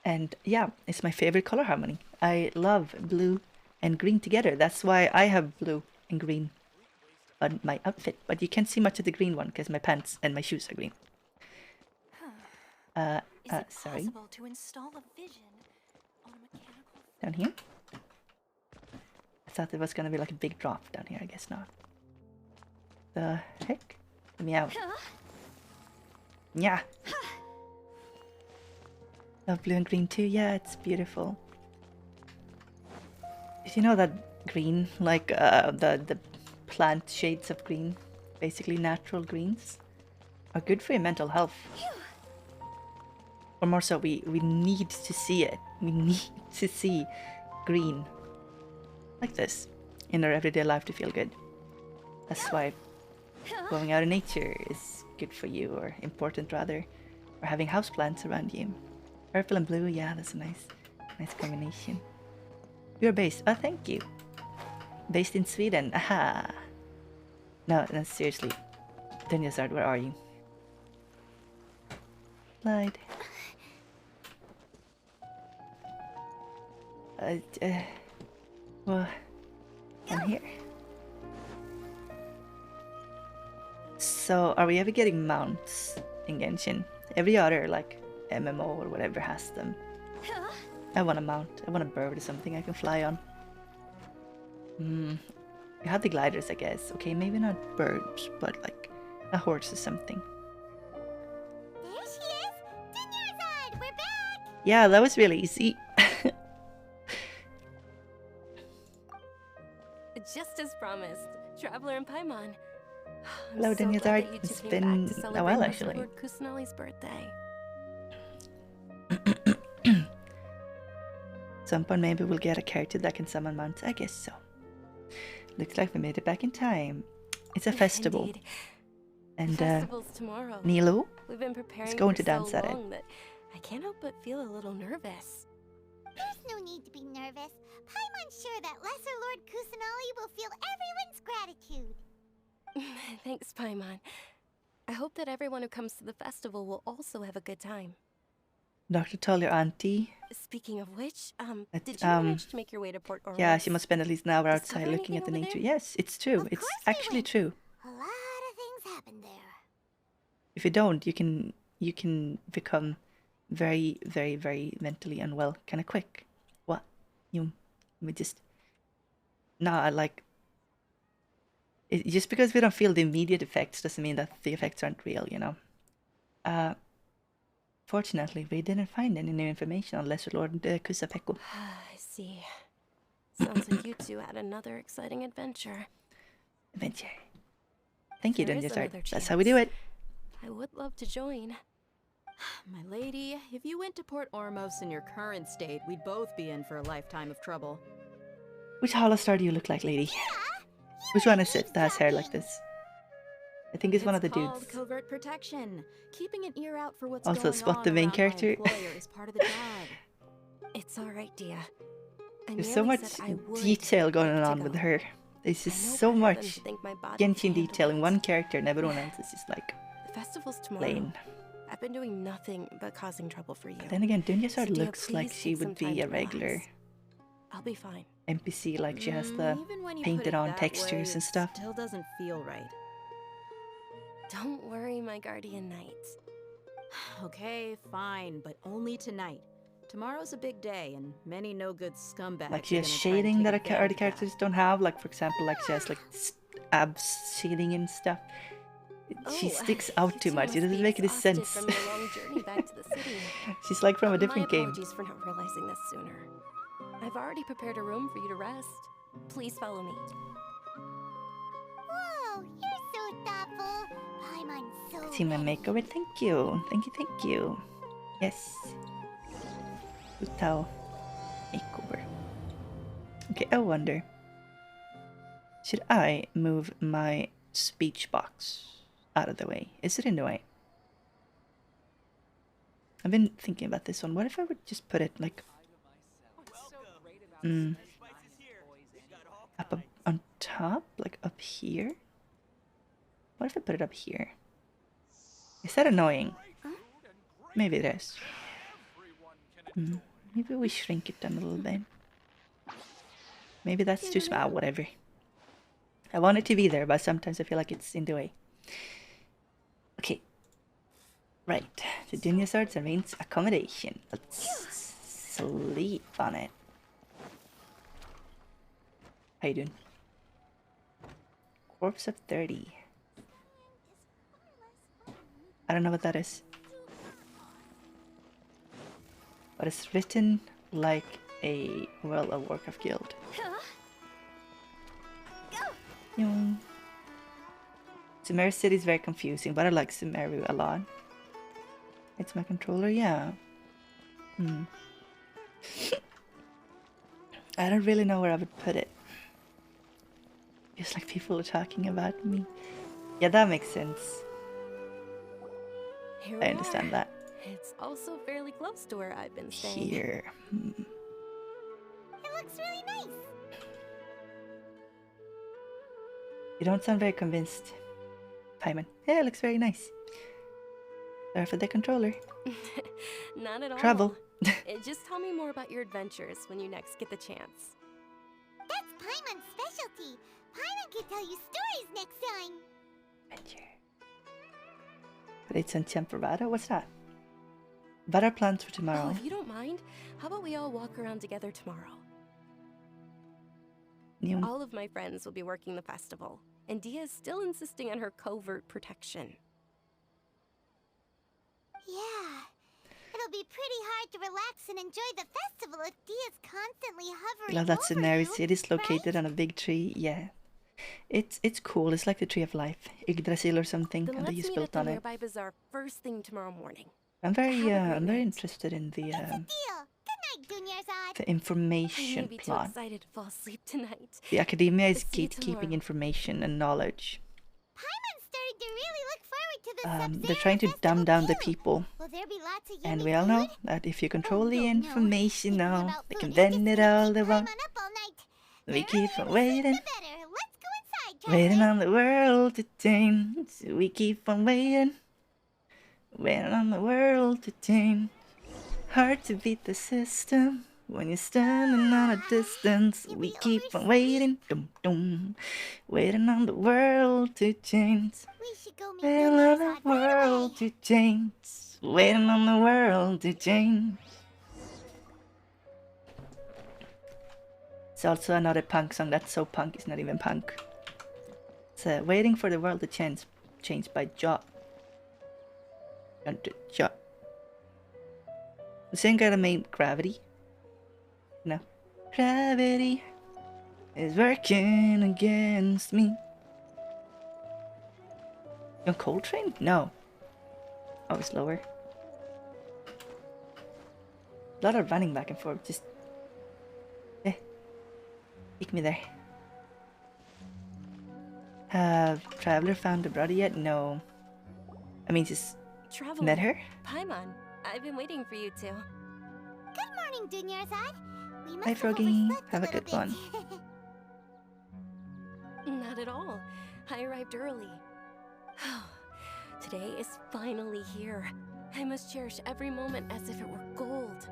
And yeah, it's my favorite color harmony. I love blue and green together. That's why I have blue and green on my outfit. But you can't see much of the green one because my pants and my shoes are green. Sorry. To install a vision on a mechanical... Down here? I thought there was gonna be like a big drop down here. I guess not. The heck? Let me out. Yeah. Love blue and green too. Yeah, it's beautiful. Did you know that green, like the plant shades of green, basically natural greens, are good for your mental health? Or more so, we need to see it. We need to see green like this in our everyday life to feel good. That's why going out in nature is good for you, or important rather, or having houseplants around you. Purple and blue, yeah, that's a nice combination. You're based, oh thank you. Based in Sweden, aha. No, seriously. Dunjazard, where are you? Slide. Well, I'm here. So, are we ever getting mounts in Genshin? Every other, like, MMO or whatever has them. I want a mount. I want a bird or something I can fly on. You have the gliders, I guess. Okay, maybe not birds, but like a horse or something. There she is! Dunyarzad, we're back! Yeah, that was really easy. Just as promised, Traveler and Paimon. Hello, Dunyarzad. It's been a while, actually. Lord Kusanali's birthday. Some point maybe we'll get a character that can summon mounts. I guess so. Looks like we made it back in time. It's a festival. Indeed. And The festival's tomorrow. Nilo? We've been preparing Let's go into for dance so at it. long that I can't help but feel a little nervous. There's no need to be nervous. Paimon's sure that Lesser Lord Kusanali will feel everyone's gratitude. Thanks, Paimon. I hope that everyone who comes to the festival will also have a good time. Dr. told your auntie. Speaking of which, did you um, manage to make your way to Port Ormus? Yeah, she must spend at least an hour outside Discover looking at the anything over nature. there? Yes, it's true. Of It's course we actually went. true. A lot of things happened there. If you don't, you can become very, very, very mentally unwell kind of quick. What? We just... No, I like... just because we don't feel the immediate effects doesn't mean that the effects aren't real, you know? Fortunately, we didn't find any new information on Lesser Lord Kusapeko. I see. Sounds like you two had another exciting adventure. Adventure. Thank you, There is Dungeon. another That's how we do it. I would love to join. My lady, if you went to Port Ormos in your current state, we'd both be in for a lifetime of trouble. Which Holostar do you look like, lady? Which one is it that has hair like this? I think it's one of the called dudes. Covert protection. Keeping an ear out for what's Also, going spot on the main around my character. employer is part of the job. It's alright, Dia. I There's so merely much said I would detail going like to on with go. her. There's I just know so better than much to think my body Genshin can handle detail in it. one character and everyone else is just like The festival's tomorrow. plain. I've been doing nothing but causing trouble for you. Then again, Dunjazard So Dia, looks like please she take some would be time a to regular relax. I'll be fine. NPC, like she has the Even when you put painted it on that textures way, and stuff. It still doesn't feel right. Don't worry, my guardian knight. Okay, fine, but only tonight. Tomorrow's a big day, and many no-good scumbags. Like she are has gonna try and shading take that other advantage of that. characters don't have. Like for example, like she has like abs shading and stuff. She sticks out you too two much. It must doesn't be make any exhausted sense. from your long journey back to the city. She's like from a My different game. apologies for not realizing this sooner. I've already prepared a room for you to rest. Please follow me. Whoa, you're so thoughtful. Paimon's so Team and ready. makeover, thank you. Thank you, thank you. Yes. Utao makeover. Okay, I wonder. Should I move my speech box out of the way? Is it in the way? I've been thinking about this one. What if I would just put it like up on top? Like up here? What if I put it up here? Is that annoying? Maybe it is. Maybe we shrink it down a little bit. Maybe that's too small, whatever. I want it to be there, but sometimes I feel like it's in the way. Okay. Right. The Dunyasards arrange accommodation. Let's sleep on it. How you doing? Corpse of 30. I don't know what that is. But it's written like a World of Warcraft guild. Yung. Sumeru City is very confusing, but I like Sumeru a lot. It's my controller, yeah. I don't really know where I would put it. Just like people are talking about me. Yeah, that makes sense. Here I we understand are. that. It's also fairly close to where I've been staying. Here. It looks really nice. You don't sound very convinced, Paimon. Yeah, it looks very nice. Sorry for the controller. Not at all. Trouble. Just tell me more about your adventures when you next get the chance. That's Paimon's specialty. Paimon can tell you stories next time. Adventure. But it's on Temporada? What's that? What are plans for Oh, tomorrow? if you don't mind, how about we all walk around together tomorrow? All of my friends will be working the festival, and Dia is still insisting on her covert protection. Yeah. It'll be pretty hard to relax and enjoy the festival if Dia's constantly hovering Love that over scenario. you, It is located right? on a big tree. Yeah. It's cool. It's like the Tree of Life. Yggdrasil or something. Then And they let's just meet built at the on it. nearby bazaar first thing tomorrow morning. I'm very Have a great night. It's interested in a deal. Good night, Dunyarzad. the I may information be too plot. excited to fall asleep tonight. The academia is See you tomorrow. gatekeeping information and knowledge. Paimon started to really look forward to the They're Sub-Zero trying to Festival dumb down the too. people. Will there be lots of And yummy we all know food? that if you control Oh, the no, information Thinking now, about they food can is bend just it gonna all keep they want. Paimon up all night. We The keep earlier on to sleep, waiting, the better. Let's go inside, waiting traveler. on the world to change. We keep on waiting, waiting on the world to change. Hard to beat the system when you're standing on a distance. We keep on waiting, dum dum, waiting on the world to change. We should go meet Waiting on the Dunyarzad right world away. to change. Waiting on the world to change. It's also another punk song that's so punk it's not even punk. It's Waiting for the World to Change by Ja. Ja. The same guy that made Gravity. No. Gravity is working against me. John Coltrane? No. Oh, it's lower. A lot of running back and forth. Just. Take me there. Have Traveler found the brother yet? No. I mean, just Traveler. met her? Paimon, I've been waiting for you two. Good morning, Dunyarzad. We must Hi, have Froggy. overslept Have a little good one. bit. Not at all. I arrived early. Today is finally here. I must cherish every moment as if it were gold.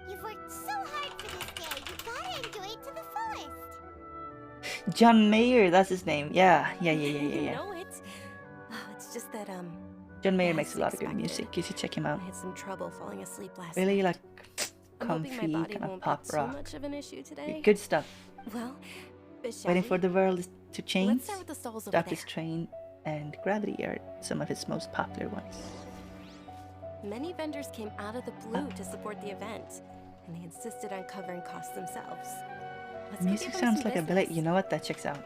You've worked so hard for this day. You gotta enjoy it to the fullest. John Mayer, that's his name. Yeah. No, it's just that John Mayer As makes a lot of good expected. music. You should check him out. I had some trouble falling asleep last Really night. like I'm hoping my comfy body kind of won't pop be too rock. much of an issue today. Good stuff. Well, Waiting for the World to Change, let's start with the stalls over Darkest there. Train, and Gravity are some of his most popular ones. Many vendors came out of the blue to support the event, and they insisted on covering costs themselves. Let's go Music give them sounds some like a billet. business. You know what? That checks out.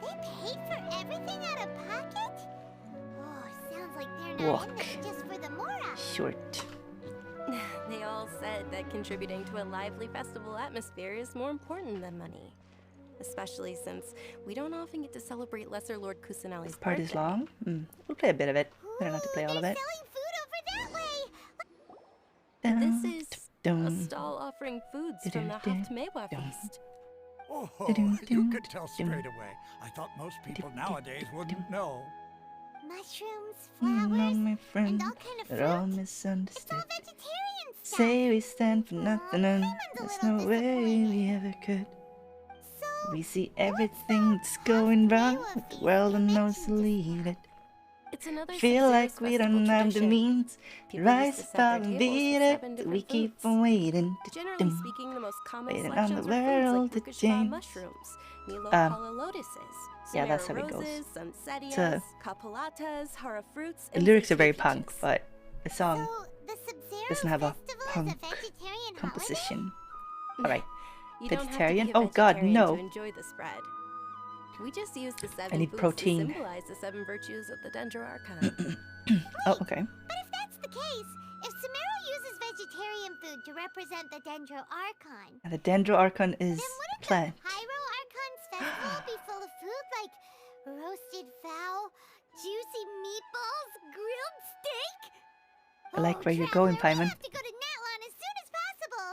They paid for everything out of pocket? Oh, sounds like they're not Walk. in this just for the mora. Short. They all said that contributing to a lively festival atmosphere is more important than money. Especially since we don't often get to celebrate Lesser Lord Kusanali's This part is birthday. long. We'll play a bit of it. Better not to play all of They're it. selling food over that way. This is a Dum, stall offering foods from the Haftmewa feast. Oh, Dun, you dun, could tell dun. straight away. I thought most people nowadays wouldn't know. Mushrooms, No, flowers, my friend, and all kind of they're all fruit. It's misunderstood. all vegetarian stuff. Say we stand for nothing and Payman's a there's little no way disappointed. we ever could. So, We see what's everything that that's going wrong, Haftmewa but the feast world you knows mentioned to lead it. It's another Feel Sub-Zero's like we festival don't have the tradition. means. People Rise used to set above their and tables beat with it. 7 We different keep foods. on waiting. Generally Dum. speaking, the most common Waiting on selections the were foods world like to Fukushima change. mushrooms, Milo Um, Pala lotuses, yeah, that's Samara how it goes. roses, It's a- Sunsettias, Capulatas, Hara fruits, The and lyrics are Citrus very peaches. punk, but the song so the Sub-Zero doesn't have a festival punk is a vegetarian composition. Alright. You don't have to Vegetarian? be a Oh God, vegetarian no. to enjoy the spread. We just use the 7 need foods protein. to symbolize the 7 virtues of the Dendro Archon. Oh, okay. But if that's the case, if Samara uses vegetarian food to represent the Dendro Archon, And the Dendro Archon is then wouldn't plant. the Pyro Archon's festival be full of food like roasted fowl, juicy meatballs, grilled steak? I like Oh, where you're Traveler, going, Paimon. We'll have to go to Natlan as soon as possible.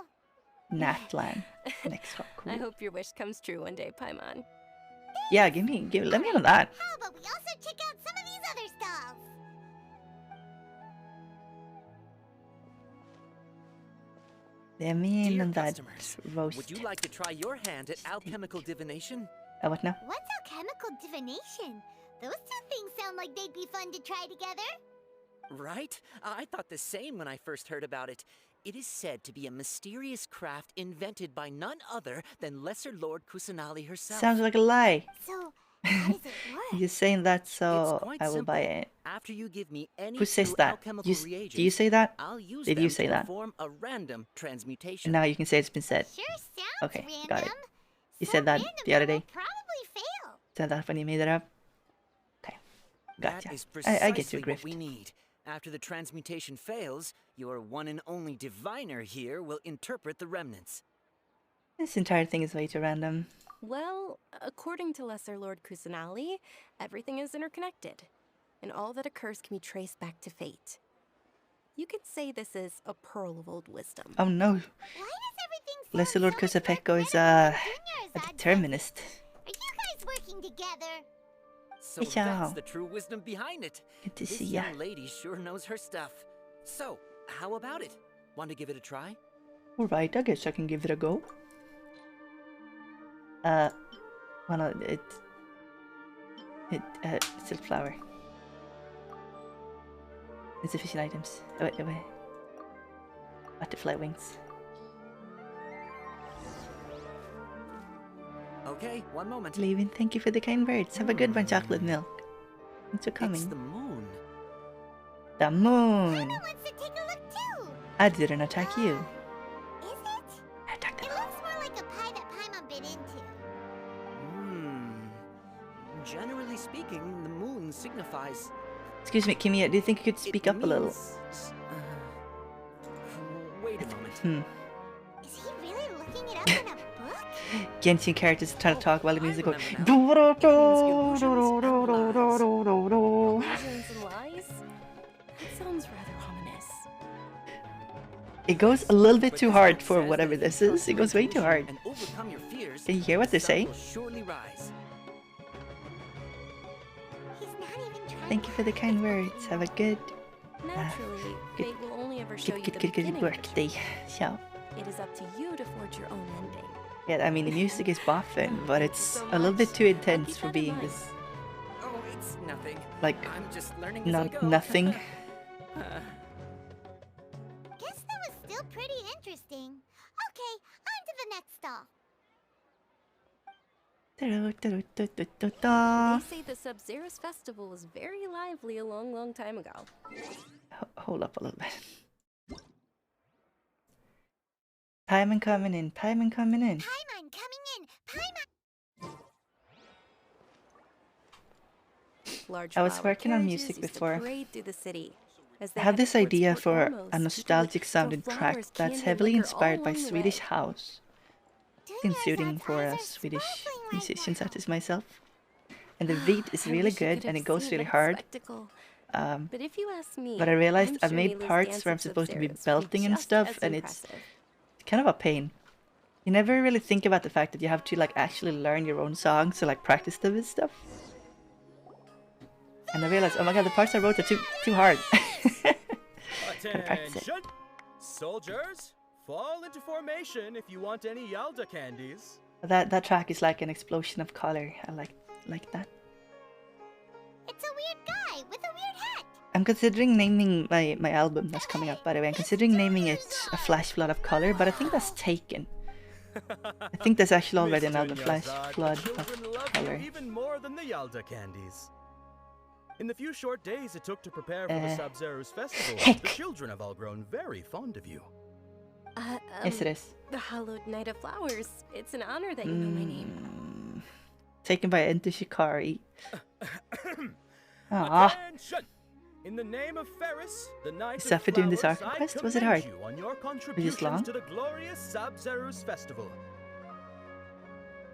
Natlan. Next one. I Cool. hope your wish comes true one day, Paimon. Yeah, let me know that. How about we also check out some of these other stalls? Let me in Dear on that customers, roast. would you like to try your hand at alchemical divination? What now? What's alchemical divination? Those two things sound like they'd be fun to try together. Right? I thought the same when I first heard about it. It is said to be a mysterious craft invented by none other than Lesser Lord Kusanali herself. Sounds like a lie. So, how does it work? You're saying that, It's so quite I will buy simple. it. After you give me any Who says two that? alchemical Do reagents, you say that? I'll use Did them you say to that? perform a random transmutation. And now you can say it's been said. Sure sounds Okay, random. got it. You So said that random the other it will day. probably fail. Said that when you made it up. Okay, That gotcha. is I get precisely your what grift. we need. After the transmutation fails, your one and only diviner here will interpret the remnants. This entire thing is way too random. Well, according to Lesser Lord Kusanali, everything is interconnected, and all that occurs can be traced back to fate. You could say this is a pearl of old wisdom. Oh no, Why does everything sound Lesser Lord so much more Kusapeko is credible than a Junior's odd determinist. guesses? Are you guys working together? So Yeah. that's the true wisdom behind it. Good to This see ya. young lady sure knows her stuff. So, how about it? Want to give it a try? Alright, I guess I can give it a go. Well, no, silk flower. Insufficient items. Oh, wait. Butterfly wings. Okay, one moment. Leaving. Thank you for the kind words. Have a good one, chocolate milk. Thanks for It's coming. the moon. The moon. Paimon wants to take a look too. I didn't attack you. Is it? I attacked It the moon. looks more like a pie that Paimon bit into. Generally speaking, the moon signifies. Excuse me, Kimia, do you think you could it speak up a little? means, wait a moment. Is he really looking it up in a book? Genshin characters trying to talk while the I music goes. remember now. Illusions and lies? That sounds rather ominous. It goes a little bit But too this hard book for says whatever that if this you is. cross It your goes way too hard. intuition and overcome your fears, Can you hear what they're the sun saying? will surely rise. He's not even trying. Thank you for the kind words. Have a good, Naturally, good- fate will only ever show you good, the good, beginning good of work the day. journey. So, It is up to you to forge your own ending. yeah, I mean, the music is boffin, but it's So a little bit much. too I'll intense keep for that in being mind. this, Oh, it's nothing. like, I'm just learning as I go. nothing. Guess that was still pretty interesting. Okay, on to the next stall. They say the Sub-Zero's festival was very lively a long, long time ago. Hold up a little bit. Paimon coming in. Paimon coming in. Paimon coming in. Paimon. Large I was flower working on carriages music used to before. parade through the city. As I they have headed this towards idea Port for Ormos, a people nostalgic would sounding throw track flowers, that's candy, and heavily liquor inspired all by along the Swedish way. house. Been Junior's shooting for eyes a are Swedish sparkling right musician now. such as myself. And the beat is I really wish you good could and have it goes seen really that hard. spectacle. Um, But if you ask me, but I realized I'm I've sure made Milu's parts dance where I'm at supposed to be Sub-Zero's would belting and just stuff, as and it's impressive. kind of a pain. You never really think about the fact that you have to like actually learn your own songs to like practice them and stuff. And I realized, oh my god, the parts I wrote are too hard. Gotta practice it. Attention! Soldiers, fall into formation if you want any Yalda candies. That track is like an explosion of color. I like that. It's a weird guy with a weird hat. I'm considering naming my album that's coming up, by the way. I'm considering naming it A Flash Flood of Color, but I think that's taken. I think there's actually already another Flash Flood of Color. Even more than the Yalda candies. In the few short days it took to prepare for the Sub-Zero's festival, the children have all grown very fond of you. Yes, it is. The Hallowed Night of Flowers. It's an honor that you know my name. Taken by Enter Shikari. Aww. Attention! In the name of Ferris, the Knight Is that for of doing this Flowers, arc I quest? Was it commend hard? you on your long? contributions to the glorious Sub-Zero's festival.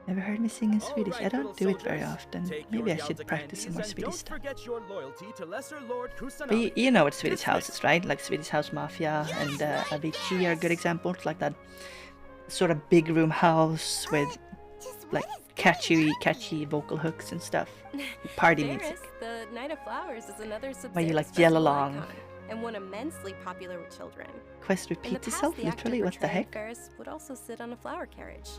Never heard me sing in Swedish. I Alright, don't do little it very soldiers, often. take Maybe your I should Yalda practice some more candies and Swedish don't stuff. forget your loyalty to Lesser Lord But Kusanagi. you know what Swedish House is, right? Like Swedish House Mafia and Avicii are good examples. Like that sort of big room house with Just like what is going catchy vocal hooks and stuff. Party Ferris, music. the Night of Flowers is another Where you, Sub-Zero's like, yell festival along. icon, and one immensely popular with children. Quest In the repeats past, itself, the actor literally. What the portraying heck? Ferris would also sit on a flower carriage.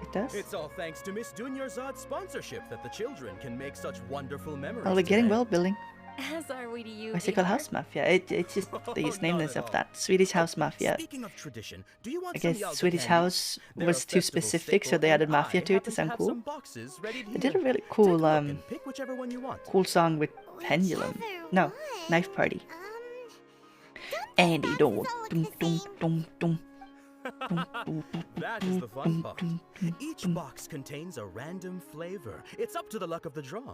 It does? It's all thanks to Miss Dunyarzad's sponsorship that the children can make such wonderful memories. Oh, we're getting today. well, Billing. As are we to you, Why is it called VR. House Mafia? It's just they just named Not this at of all. that. Swedish House Mafia. Speaking of tradition, do you want I some guess Yalda Swedish candies? House They're was a too festival specific, so staple, they added and Mafia I to it to happen sound have cool. some boxes ready They here. did a really Take a cool look and pick whichever one you want. cool song with Pendulum. No, one? Knife Party. don't Andy boxes don't all look dum the dum same? dum dum. That is the fun part. Each box contains a random flavor. It's up to the luck of the draw.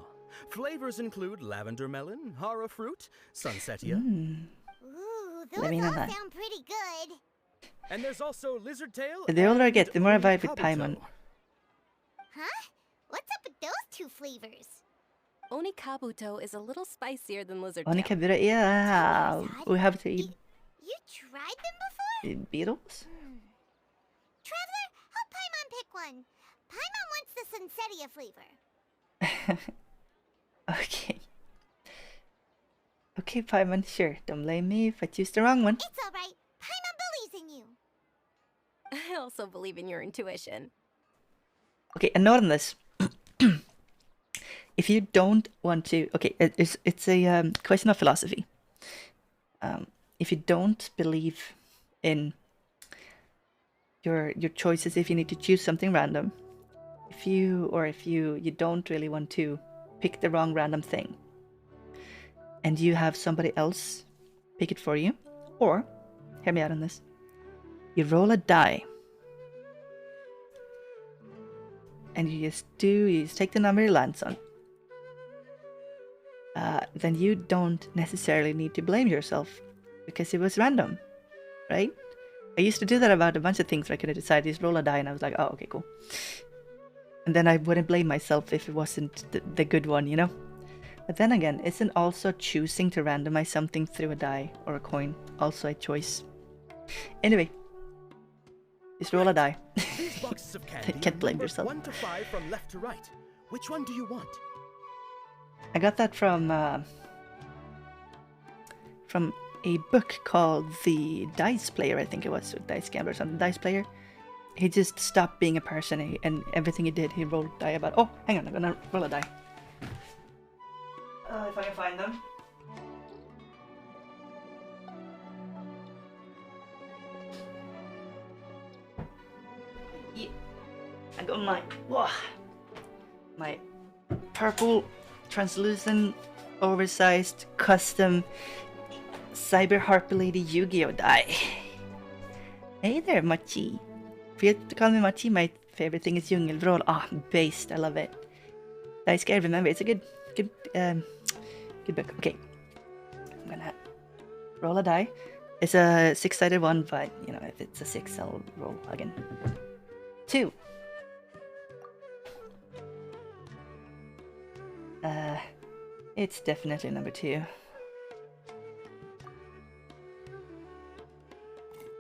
Flavors include lavender melon, hara fruit, sunsetia, Ooh, Let those me know all that. sound pretty good. and there's also lizard tail. The older I and get, the more I vibe with Kabuto. Paimon. Huh? What's up with those two flavors? Oni Kabuto is a little spicier than Lizard Oni Tail. Kabura, yeah. We have to eat You tried them before? beetles. Traveler, help Paimon pick one. Paimon wants the Sunsetia flavor. Okay. Okay, Paimon, sure. Don't blame me if I choose the wrong one. It's alright. Paimon believes in you. I also believe in your intuition. Okay, a note on this. If you don't want to, okay, it's a question of philosophy. If you don't believe in your choices, if you need to choose something random, if you don't really want to pick the wrong random thing, and you have somebody else pick it for you, or hear me out on this, you roll a die. And you just take the number it lands on. Then you don't necessarily need to blame yourself because it was random, right? I used to do that about a bunch of things where I could have decided to just roll a die and I was like, oh, okay, cool. And then I wouldn't blame myself if it wasn't the good one, you know? But then again, isn't also choosing to randomize something through a die or a coin also a choice? Anyway, just roll a die. These boxes of candy Can't are blame numbered yourself. 1 to 5 from left to right. Which one do you want? I got that from a book called The Dice Player, I think it was, or Dice Gambler or something. Dice Player. He just stopped being a person, and everything he did, he rolled a die about. Oh, hang on, I'm gonna roll a die. If I can find them. got my purple translucent oversized custom Cyber Harper Lady Yu-Gi-Oh die. Hey there, Machi. Feel to call me Machi. My favorite thing is Djungelvrål. Ah, based. I love it. I scared. Remember, it's a good book. Okay, I'm gonna roll a die. It's a 6-sided one, but you know, if it's a 6, I'll roll again. 2. It's definitely number 2.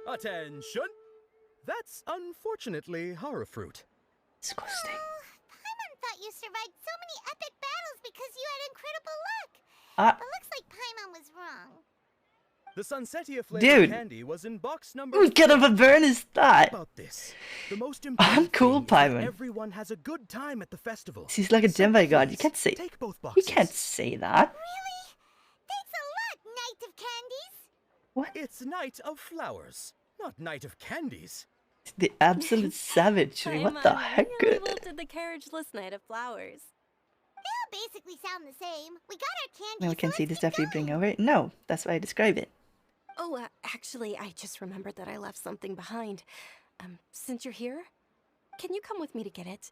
Attention! That's unfortunately horror fruit. Disgusting. Paimon thought you survived so many epic battles because you had incredible luck. Ah, But looks like Paimon was wrong. The Sunsetia flavored dude. candy was in box number What kind of a burn is that? About this. The most important cool, thing is that Paimon. everyone has a good time at the festival. She's like a So demigod. You please, can't say. Take both You boxes. can't say that. Really? Thanks a lot, Knight of Candies. What? It's Night of Flowers, not Night of Candies. The absolute savagery. What the Paimon heck? really wilted the carriageless Knight of Flowers. They all basically sound the same. We got our candies. Now we can so see the let's stuff get you bring going. over. No, that's why I describe it. Oh, actually, I just remembered that I left something behind. Since you're here, can you come with me to get it?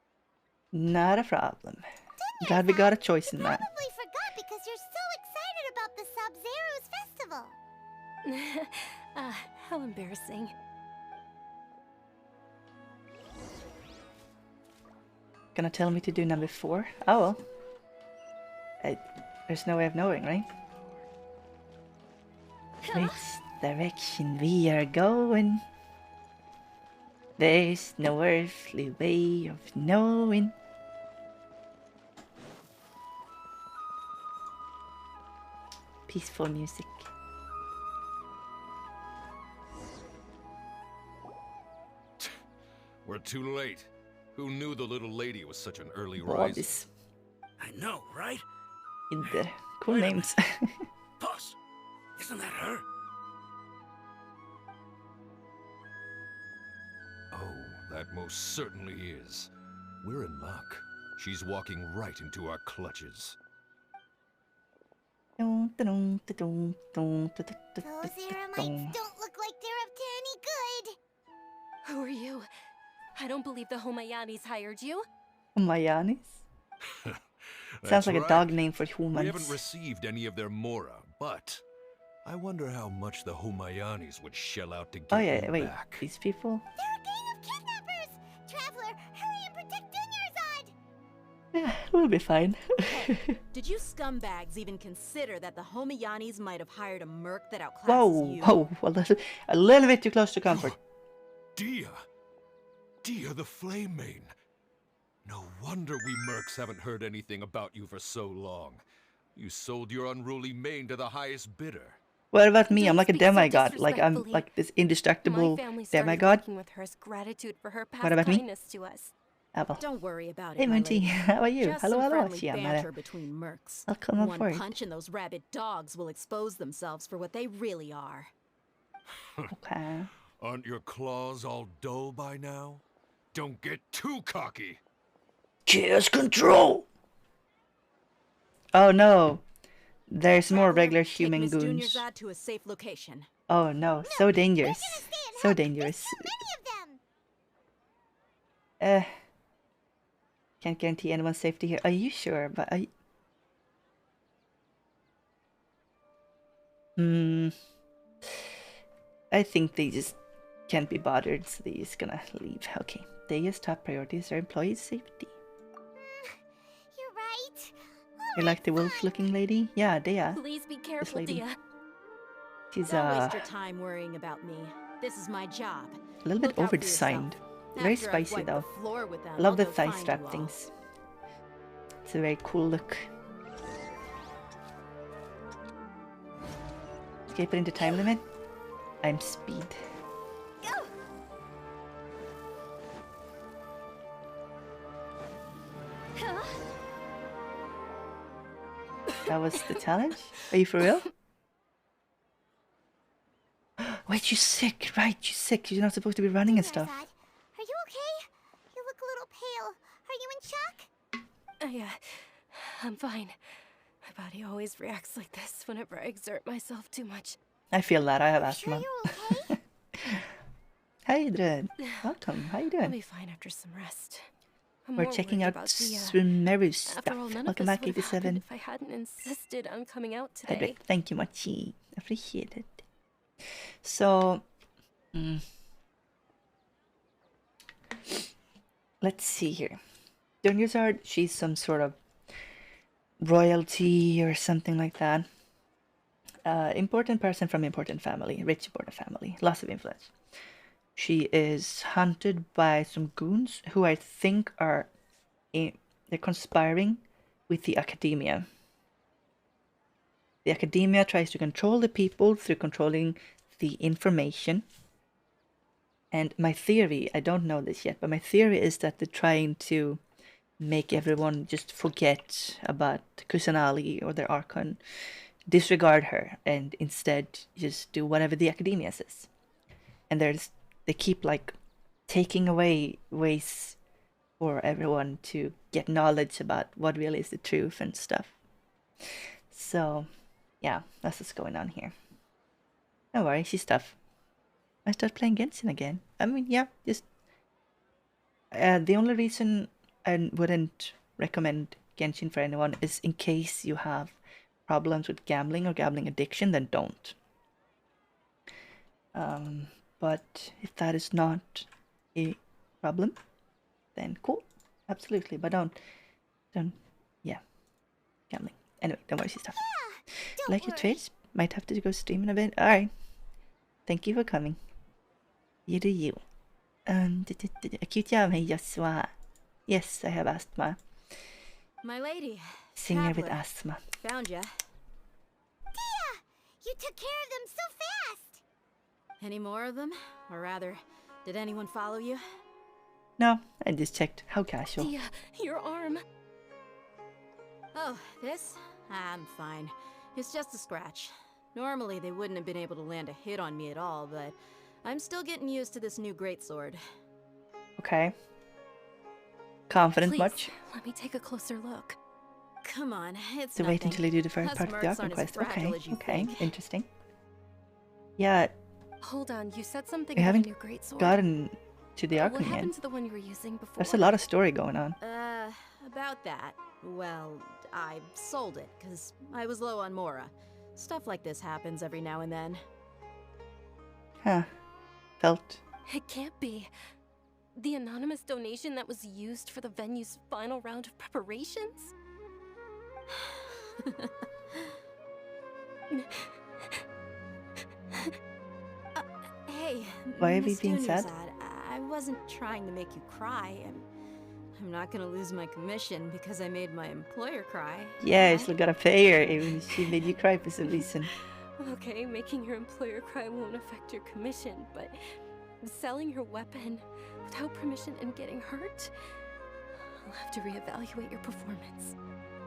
Not a problem. Glad we got a choice in that. Probably forgot because you're so excited about the Sub-Zero's festival. How embarrassing. Gonna tell me to do number 4? Oh well. There's no way of knowing, right? Which direction we are going? There's no earthly way of knowing. Peaceful music. We're too late. Who knew the little lady was such an early riser? Bodies I know, right? in there. Cool Wait a names. Boss, isn't that her? Oh, that most certainly is. We're in luck. She's walking right into our clutches. Those Eremites don't look like they're up to any good. Who are you? I don't believe the Homayanis hired you. Mayanis? That's Sounds like a right. dog name for We haven't humans. received any of their mora, but I wonder how much the Humayanis would shell out to get Oh yeah, you wait. back. These people? They're a gang of kidnappers! Traveler, hurry and protect Dunyarzad! Yeah, we'll be fine. Did you scumbags even consider that the Homayanis might have hired a merc that outclasses Whoa, you? whoa, well, that's a little bit too close to comfort. Dia! Dia the Flame Mane! No wonder we mercs haven't heard anything about you for so long. You sold your unruly mane to the highest bidder. What about me? Don't I'm like a speak so demigod. Like I'm disrespectfully. like this My indestructible family started demigod. working with her as gratitude for her past What about me? kindness to us. Apple. Don't worry about it, Hey my Minty, lady. how are you? Just Hello, some hello. friendly banter between mercs. I'll come up One for it. punch and those rabid dogs will expose themselves for what they really are. Okay. Aren't your claws all dull by now? Don't get too cocky! Chaos control! Oh no. There's more Traveler, regular take human Miss goons. Dunyarzad to a safe location. Oh no, so dangerous. We're gonna stay and So help. dangerous. There's so many of them! Can't guarantee anyone's safety here. Are you sure? But are you... I think they just can't be bothered, so they're just gonna leave. Okay. Dea's top priority is their employees' safety. You're right. You like the wolf-looking lady? Yeah, Dea. Please be careful, lady. Dia. She's Don't waste your time worrying about me. This is my job. a little bit Look out for over-designed. yourself. Very After I've spicy wiped though. the floor with them, I love I'll the go thigh find you strap all. things. It's a very cool look. Escape it into time limit. I'm speed. That was the challenge? Are you for real? Wait, you're sick, right? You're sick. You're not supposed to be running and stuff. Dunyarzad, are you okay? You look a little pale. Are you in shock? Yeah, I'm fine. My body always reacts like this whenever I exert myself too much. I feel that. I have Sure asthma. you're okay? Hey, Dred. Welcome. How you I'll doing? be fine after some rest. I'm We're more checking worried out about the, Swimmer's After stuff. all, none Welcome of back, this would have happened 87. if I hadn't insisted on coming out Hey, today. thank you, Machi. Appreciate it. So, let's see here. Dunyarzad, she's some sort of royalty or something like that. Important person from important family, rich important family, lots of influence. She is hunted by some goons who I think are they're conspiring with the academia. The academia tries to control the people through controlling the information. And my theory, I don't know this yet, but my theory is that they're trying to make everyone just forget about Kusanali or their Archon, disregard her, and instead just do whatever the academia says. And they keep like taking away ways for everyone to get knowledge about what really is the truth and stuff. So, yeah, that's what's going on here. Don't worry, she's tough. I start playing Genshin again. I mean, yeah, just the only reason I wouldn't recommend Genshin for anyone is in case you have problems with gambling or gambling addiction, then don't. But if that is not a problem, then cool, absolutely. But yeah, gambling. Anyway, don't worry, she's tough. Don't Like your worry. trades, might have to go stream in a bit. All right. Thank you for coming. You do you. Acute Yami, Yasua. Yes, I have asthma. My lady. Singer with traveler, asthma. Found ya. Dia! You took care of them so fast! Any more of them? Or rather, did anyone follow you? No, I just checked. How casual. Dia, your arm. Oh, this? I'm fine. It's just a scratch. Normally, they wouldn't have been able to land a hit on me at all, but I'm still getting used to this new greatsword. Okay. Confident Please, much? let me take a closer look. Come on, it's To nothing. wait until you do the first Us part of the mercs Arkham aren't as quest. fragile Okay, as you okay, think. interesting. Yeah, Hold on, you said something we about a haven't new greatsword. gotten to the What Arkham yet. happened to the one you were using before? There's a lot of story going on. About that. Well, I sold it, because I was low on Mora. Stuff like this happens every now and then. Huh. Felt. It can't be. The anonymous donation that was used for the venue's final round of preparations? Hey, Why are we Miss being sad? Dunyarzad, I wasn't trying to make you cry. I'm not gonna lose my commission because I made my employer cry. Yeah, you am I? still gotta pay her even if she made you cry for some reason. Okay, making your employer cry won't affect your commission, but selling your weapon without permission and getting hurt? I'll have to reevaluate your performance.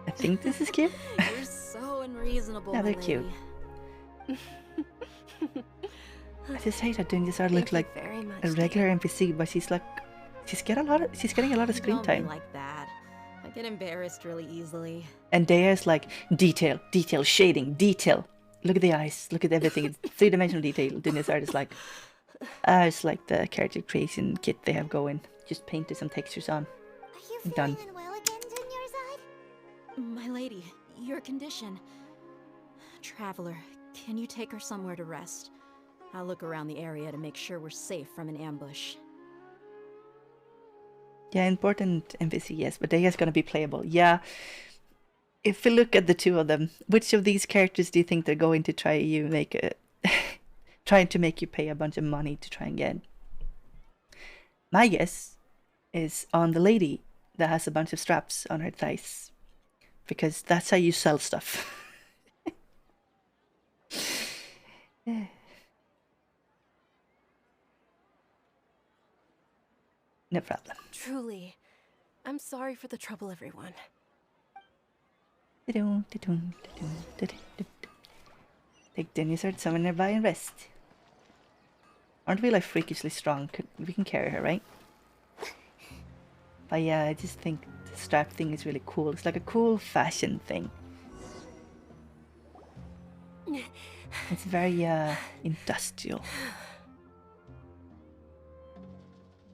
I think this is cute. You're so unreasonable, Yeah, my they're cute. lady. I just hate how Dunyarzad Thank look you like very much, a dear. regular NPC, but she's getting a lot of screen Don't time. be like that. I get embarrassed really easily. And Dea is like detail, shading, detail. Look at the eyes, look at everything. It's three-dimensional detail. Dunyarzad is like, it's like the character creation kit they have going. Just painted some textures on. Are you Done. feeling unwell again, Dunyarzad? My lady, your condition. Traveler, can you take her somewhere to rest? I'll look around the area to make sure we're safe from an ambush. Yeah, important NPC, yes, but Dea's gonna be playable. Yeah. If we look at the two of them, which of these characters do you think they're going to trying to make you pay a bunch of money to try and get? My guess is on the lady that has a bunch of straps on her thighs. Because that's how you sell stuff. No problem. Truly, I'm sorry for the trouble, everyone. Take Dunyarzad somewhere nearby and rest. Aren't we like freakishly strong? We can carry her, right? But yeah, I just think the strap thing is really cool. It's like a cool fashion thing. It's very industrial.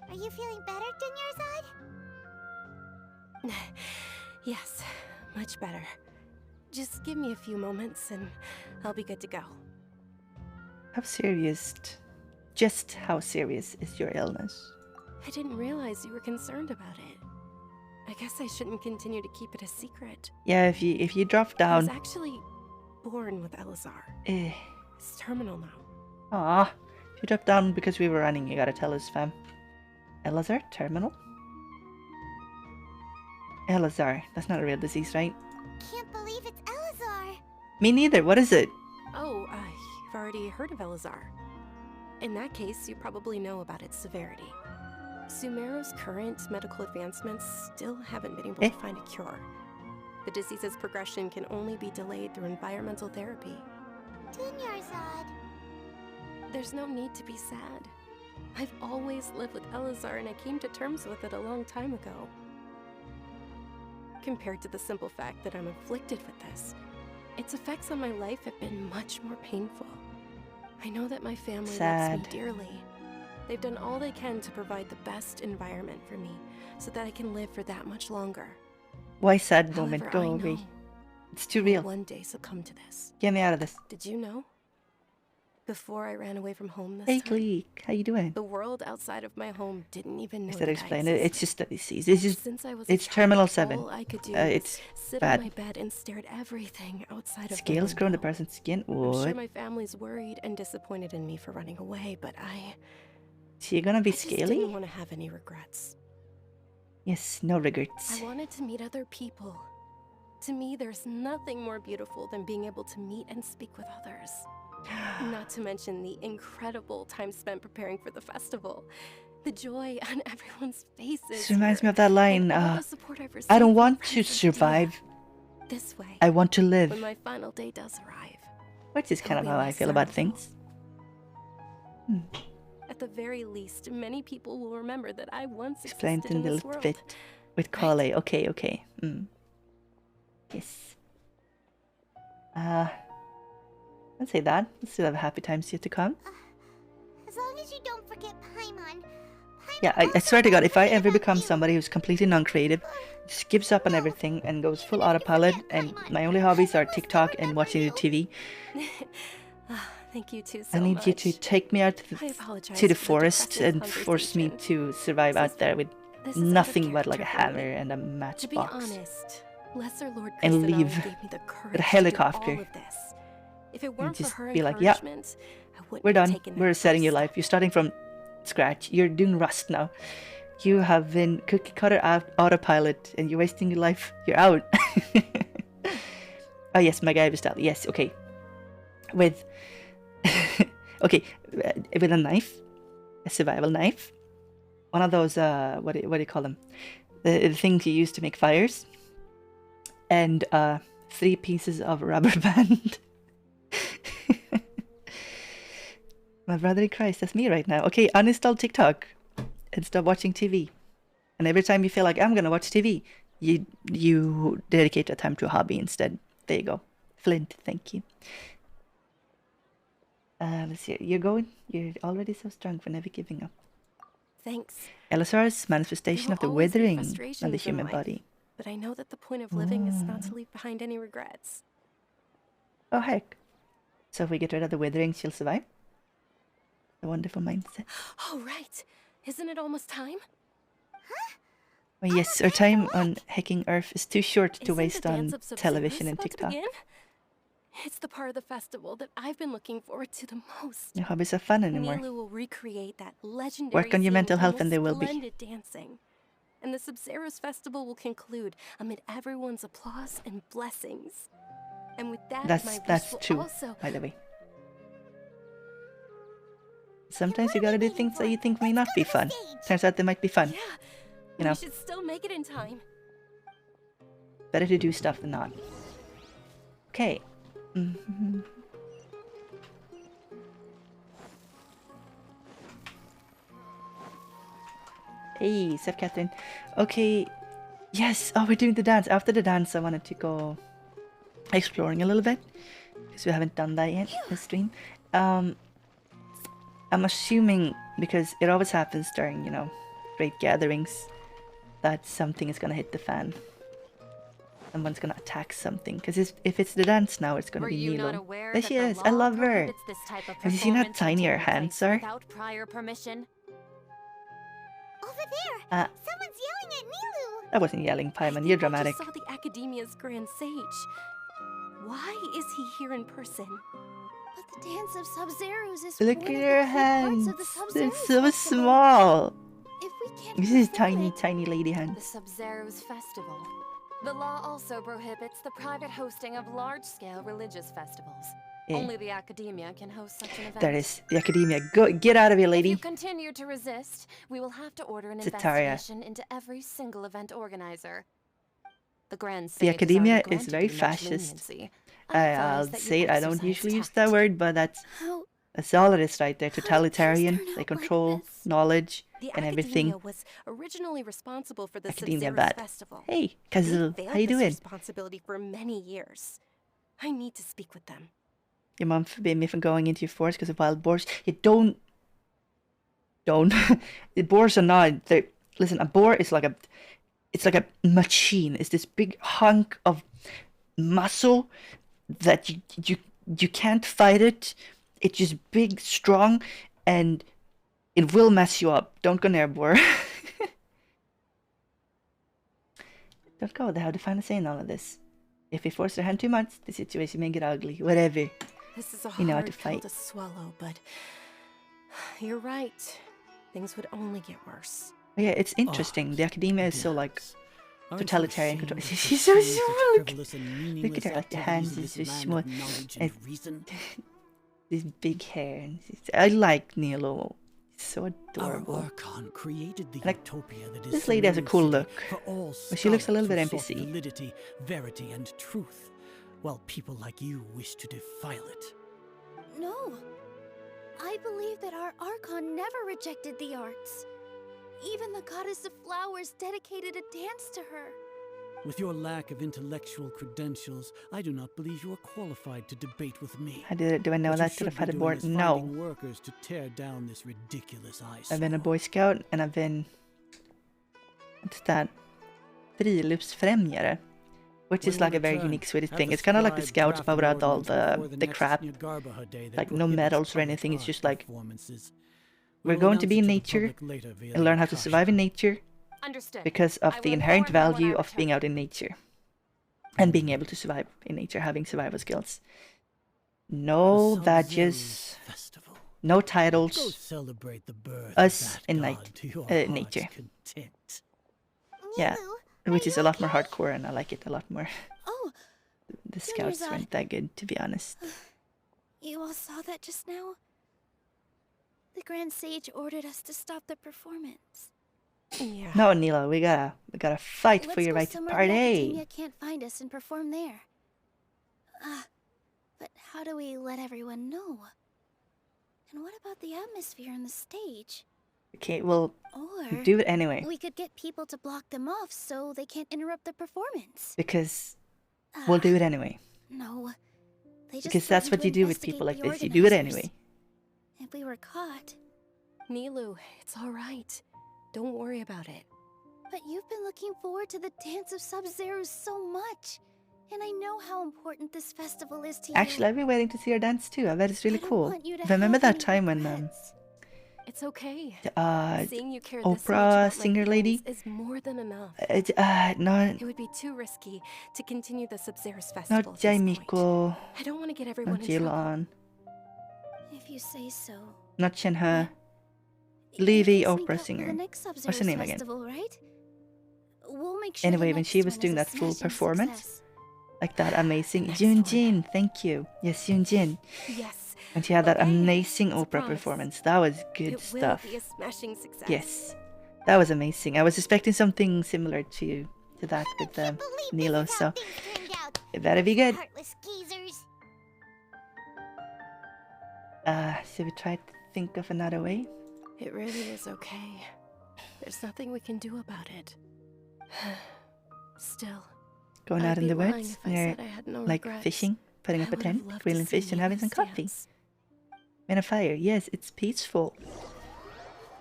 Are you feeling better, Dunyarzad? Yes, much better. Just give me a few moments and I'll be good to go. Just how serious is your illness? I didn't realize you were concerned about it. I guess I shouldn't continue to keep it a secret. Yeah, if you drop I was down. actually born with Elazar. Eh. It's terminal now. Aw. If you drop down because we were running, you gotta tell us, fam. Elazar? Terminal? Elazar. That's not a real disease, right? Can't believe it's Elazar. Me neither. What is it? Oh, you've already heard of Elazar. In that case, you probably know about its severity. Sumeru's current medical advancements still haven't been able to find a cure. The disease's progression can only be delayed through environmental therapy. Dunyarzad. There's no need to be sad. I've always lived with Elazar and I came to terms with it a long time ago. Compared to the simple fact that I'm afflicted with this, its effects on my life have been much more painful. I know that my family loves me dearly. They've done all they can to provide the best environment for me, so that I can live for that much longer. Why sad moment? However, Go I away. know It's too I'll real. one day succumb to this. Get me out of this. Did you know? Before I ran away from home this Hey, time, Gleek. How you doing? the world outside of my home didn't even know Instead that of I explain it, it's existed. just a disease. It's just Since I was a it's child, terminal 7. all I could do It's was sit bad. on my bed and stare at everything outside of Scales the grow in the window. person's skin. I'm sure What? my family's worried and disappointed in me for running away, but So you're gonna be I just scaly? didn't want to have any regrets. Yes, no regrets. I wanted to meet other people. To me, there's nothing more beautiful than being able to meet and speak with others. Not to mention the incredible time spent preparing for the festival. The joy on everyone's faces. This reminds here, me of that line, and all the support I've I received don't from want to friends and survive. family. This way, I want to live. when my final day does arrive, Which is kind of it'll how be I feel less about sorrowful. things. At the very least, many people will remember that I once Explained existed in in a this little world. bit with Kale. Okay, okay. Yes. Let's say that. Let's still have happy times yet to come. As long as you don't forget Paimon. Yeah, I swear to God, if I ever become somebody who's completely non-creative, just gives up on everything and goes full autopilot, and my only hobbies are TikTok and watching the TV, Thank you too so I need you to much. take me out I apologize to the for forest depressing and force me conversation. to survive out there with This is out of nothing but like a character for me. hammer and a To be matchbox. honest, Lesser Lord And Kusanagi leave gave me the courage with a to helicopter. do all of this. If it weren't just for her be like, "Yep, encouragement, I wouldn't we're have done. taken that We're setting first your step. life. You're starting from scratch. You're doing Rust now. You have been cookie cutter autopilot and you're wasting your life. You're out." Oh yes, my guy style. Yes, okay. With with a knife, a survival knife, one of those what do you call them? The things you use to make fires, and 3 pieces of rubber band. My brother in Christ, that's me right now. Okay, uninstall TikTok and stop watching TV. And every time you feel like I'm gonna watch TV, you dedicate that time to a hobby instead. There you go. Flint, thank you. Let's see. You're already so strong for never giving up. Thanks. Elazar's manifestation There of the will always be withering on the frustrations in human life, body. But I know that the point of living is not to leave behind any regrets. Oh heck. So if we get rid of the withering, she'll survive? A wonderful mindset. Oh, right. Isn't it almost time? Oh yes, our time on Hacking Earth is too short to Isn't waste the on dance of Sub-Zero television and about to TikTok. begin? It's the part of the festival that I've been looking forward to the most. Your hobbies are fun anymore. Nilu will recreate that legendary Work on your scene mental with health the and there will most be. splendid dancing. And the Sub-Zero's festival will conclude amid everyone's applause and blessings. And with that, my wish That's will true, also... by the way. Sometimes you gotta do things that you think may not be fun. Turns out they might be fun. Yeah, You know, we should still make it in time. better to do stuff than not. Okay. Hey, Seth Catherine. Okay, yes. Oh, we're doing the dance. After the dance, I wanted to go exploring a little bit because we haven't done that yet in the stream. I'm assuming because it always happens during, you know, great gatherings that something is gonna hit the fan. Someone's gonna attack something. Because if it's the dance now, it's gonna be Nilo. There she is. I love her. Have you seen how tiny her hands are? Without prior permission? Over there! Someone's yelling at Nilu! I wasn't yelling, Paimon. You're dramatic. I just saw the Academia's Grand Sage. Why is he here in person? But the Dance of Sub-Zeros is Look one at of her the key hands. parts of the Sub-Zeros They're so festival. small. If we can't This is perform tiny, it, tiny lady The hands. Sub-Zeros Festival. The law also prohibits the private hosting of large-scale religious festivals. Eh. Only the Academia can host such an event. There is the Academia. Go, get out of here, If lady. you continue to resist, we will have to order an Zataria. investigation into every single event organizer. The Grand The Sage has Academia already is granted very you much fascist. leniency. I'll advise that you say it. I don't exercise usually use tact. that word, but that's all it is right there. Totalitarian. They control knowledge The and Academia everything. was originally responsible for the Academia Sub-Zeros bad. Festival. Hey, They Kazoo, failed how you this doing? responsibility for many years. I need to speak with them. Your mom forbade me from going into your forest because of wild boars. You don't. The boars are not. Listen, a boar is like a. It's like a machine. It's this big hunk of muscle that you can't fight it. It's just big, strong, and it will mess you up. Don't go near a boar. Don't go there. How to find a say in all of this? If we force their hand too much, the situation may get ugly. Whatever. This is a You know how hard to pill fight. to swallow, but you're right. Things would only get worse. Yeah, it's interesting. The Academia is so like Aren't you totalitarian ashamed control. of She's so pursuing such small. frivolous and Look at meaningless her, like the activities hands in is this so land small. of knowledge And and reason? this big hair. And I like Nilo. He's so Our adorable. Archon created the Like, utopia that is this lady has a Serene cool City look, for all but she looks a little scholars bit who sought NPC. validity, verity, and truth, while people like you wish to defile it. No. I believe that our Archon never rejected the arts. Even the goddess of flowers dedicated a dance to her. With your lack of intellectual credentials, I do not believe you are qualified to debate with me. Do I know What you that? Did I should fight be a doing board? is No. finding workers to tear down this ridiculous eyesore. I've been a Boy Scout and I've been... What's that? Friluftsfrämjare. Which is like a very unique Swedish thing. It's kind of like the Scouts, but without all the crap. Like no medals or anything. It's just like we're going to be in nature and learn how to survive in nature Understood. because of I the will inherent inform her when value I of being return. out in nature and being able to survive in nature, having survival skills. No badges, no Go titles, celebrate the birth us of that in god like to your nature. heart's content. Yeah, Nilu, which are is you a lot more okay? hardcore and I like it a lot more. Oh, The scouts Junior's weren't that good, to be honest. you all saw that just now? The Grand Sage ordered us to stop the performance. Yeah. No, Nila, we gotta fight for Let's your go right to somewhere the party. Academia can't find us and perform there. But how do we let everyone know? And what about the atmosphere on the stage? Okay, well, Or do it anyway. we could get people to block them off so they can't interrupt the performance. Because we'll do it Ah, anyway. No. They just Because that's threatened what to you do with investigate people like the this. You do it organizers. anyway. If we were caught. Nilu, it's all right. Don't worry about it. But you've been looking forward to the Dance of Sub-Zeros so much. And I know how important this festival is to you. Actually, I've been waiting to see her dance too. I bet it's really I don't cool. want you to Remember have that any time when regrets. It's okay. Opera Seeing you care this much about my singer lady? feelings is more than enough. Not It would be too risky to continue the Sub-Zeros festival not at this point. Jaimiko, I don't want to get everyone not in trouble. Jilan, If you say so. not Shenhe. You Levy, guys opera link up for singer. The next What's Sub-Zeros her name again? festival, right? We'll make sure Anyway, the when next she was one doing is a that full smashing performance, success. like that amazing Next Yoon one. Jin, thank you. Yes, Yoon Jin. Yes. And she had that Okay, amazing it's a opera promise. performance. That was good It stuff. will be a smashing success. Yes, that was amazing. I was expecting something similar to that with Can't believe Nilo, this is how so things turned out. it better be good. Heartless geezers. Should we try to think of another way? It really is okay. There's nothing we can do about it. Still, Going I'd out in be the lying woods, if I near, said I had no like regrets. fishing, putting I up a would have tent, loved to grilling see fish, and having some Yami's coffee. dance. And a fire. Yes, it's peaceful.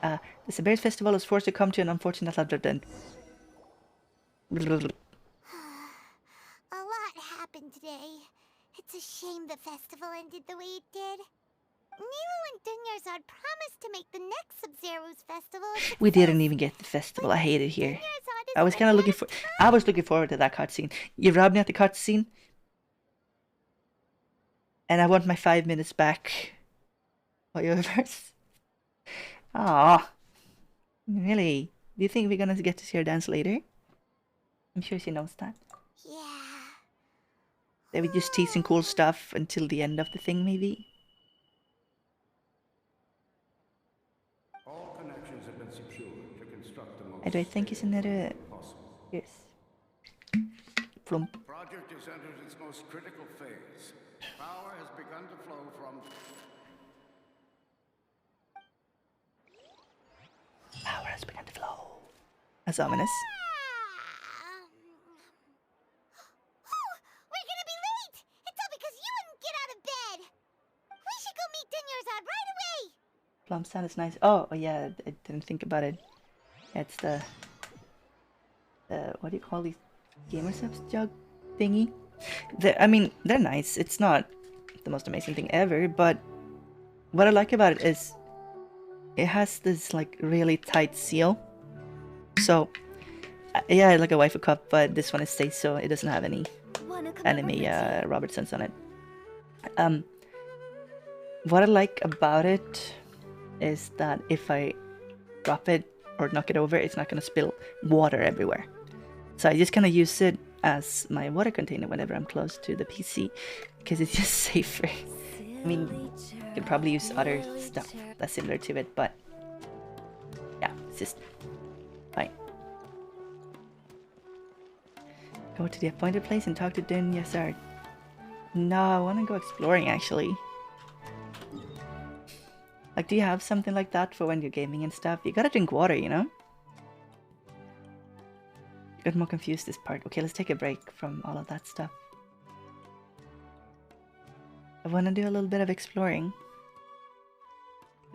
The Siberian Festival is forced to come to an unfortunate end. A lot happened today. It's a shame the festival ended the way it did. Nero and Dunyarzad promised to make the next Sub-Zero's festival a success. We didn't even get the festival. I hate it here. I was kind of looking for. I was looking forward to that cutscene. You robbed me at the cutscene, and I want my 5 minutes back. Yours. Ah, really? Do you think we're gonna get to see her dance later? I'm sure she knows that. Yeah. They were just teasing cool stuff until the end of the thing, maybe. All connections have been secured to construct the most I don't think it's another. possible. Yes. Plump. Project has entered its most critical phase. Power has begun to flow from. Power has begun to flow. That's ominous. We're gonna be late! It's all because you wouldn't get out of bed! We should go meet Dunyarzad right away! Plum sound is nice. Oh, yeah, I didn't think about it. It's the what do you call these gamer subs jug thingy? I mean, they're nice. It's not the most amazing thing ever, but what I like about it is it has this like really tight seal. So yeah, like a waifu cup, but this one is safe, so it doesn't have any enemy Robertsons on it. What I like about it is that if I drop it or knock it over, it's not gonna spill water everywhere. So I just kind of use it as my water container whenever I'm close to the PC, because it's just safer. I mean, you could probably use other stuff that's similar to it, but yeah, it's just fine. Go to the appointed place and talk to Dunyarzad. No, I want to go exploring actually. Like, do you have something like that for when you're gaming and stuff? You gotta drink water, you know? Got more confused this part. Okay, let's take a break from all of that stuff. I want to do a little bit of exploring.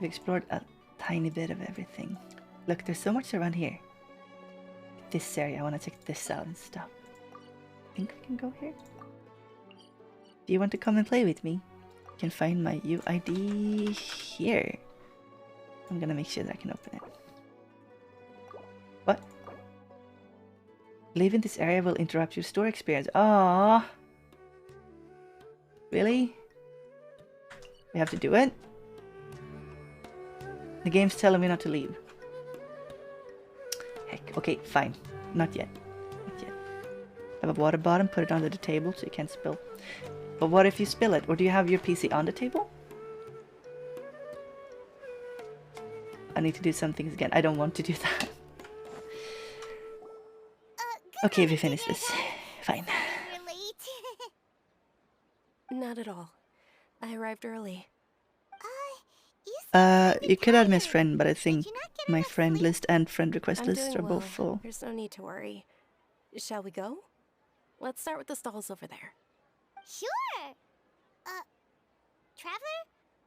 We've explored a tiny bit of everything. Look, there's so much around here. This area, I want to check this out and stuff. I think we can go here. Do you want to come and play with me? You can find my UID here. I'm gonna make sure that I can open it. What? Leaving this area will interrupt your store experience. Ah, really? We have to do it? The game's telling me not to leave. Heck, okay, fine. Not yet. Not yet. Have a water bottle, put it under the table so you can't spill. But what if you spill it? Or do you have your PC on the table? I need to do some things again. I don't want to do that. Okay, we finished this. Fine. You're late. Not at all. I arrived early. You could add me as friend, but I think my friend list and friend request I'm lists doing are well. both full. There's no need to worry. Shall we go? Let's start with the stalls over there. Sure! Traveler?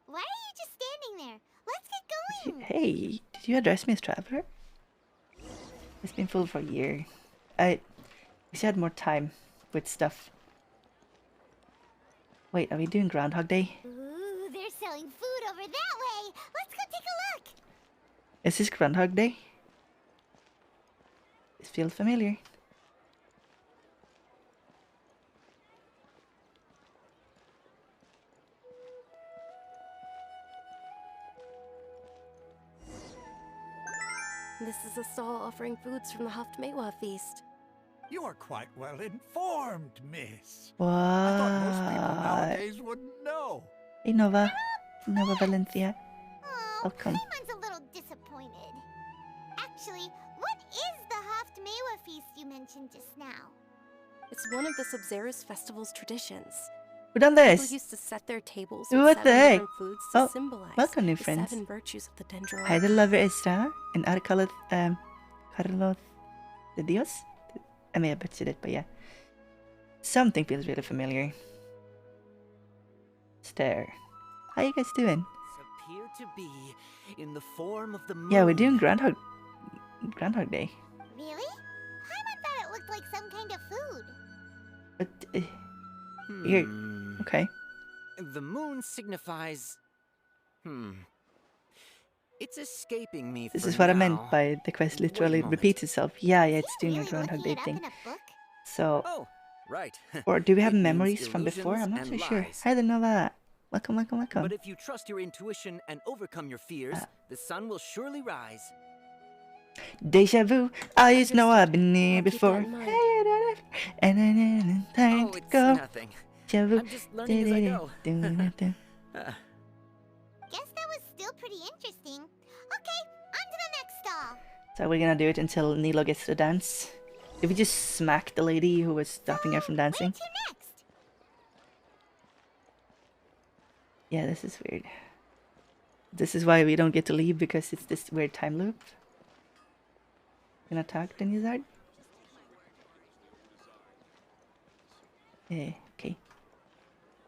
Why are you just standing there? Let's get going! Hey, did you address me as Traveler? It's been full for a year. I wish I had more time with stuff. Wait, are we doing Groundhog Day? Ooh, they're selling food over that way! Let's go take a look! Is this Groundhog Day? This feels familiar. This is a stall offering foods from the Haftmewa feast. You are quite well informed, miss. I thought most people What? nowadays wouldn't know. Hey Nova. Nova Valencia. Oh, Welcome. Paimon's a little disappointed. Actually, what is the Haftmewa feast you mentioned just now? It's one of the Sub-Zero's festival's traditions. Who done People this? used to set their tables What with the 7 heck? different foods to Oh, symbolize welcome, new the friends. 7 virtues of the dendroid. Hi, the lover Isra and Carlos de Dios. I may have butchered it, but yeah. Something feels really familiar. Stare. How you guys doing? Appear to be in the form of the moon. Yeah, we're doing Groundhog Day. Really? Paimon thought it looked like some kind of food. But here, okay. The moon signifies. It's escaping me. This for is what I now. meant by the quest literally repeats itself. Yeah, it's doing a Groundhog Day thing. So, Oh, right. or do we have It means memories from before? I'm not so illusions sure. and lies. Hi, Nova. Welcome, welcome, welcome. But if you trust your intuition and overcome your fears, the sun will surely rise. Deja vu. I just know I've been here before. And then time to it's go. nothing. Deja vu. I'm just learning as I go. Guess that was still pretty interesting. Okay, on to the next stall. So we're gonna do it until Nilo gets to dance. Did we just smack the lady who was stopping her from dancing? Where to next? Yeah, this is weird. This is why we don't get to leave, because it's this weird time loop. Gonna talk to Nizard? Yeah, okay.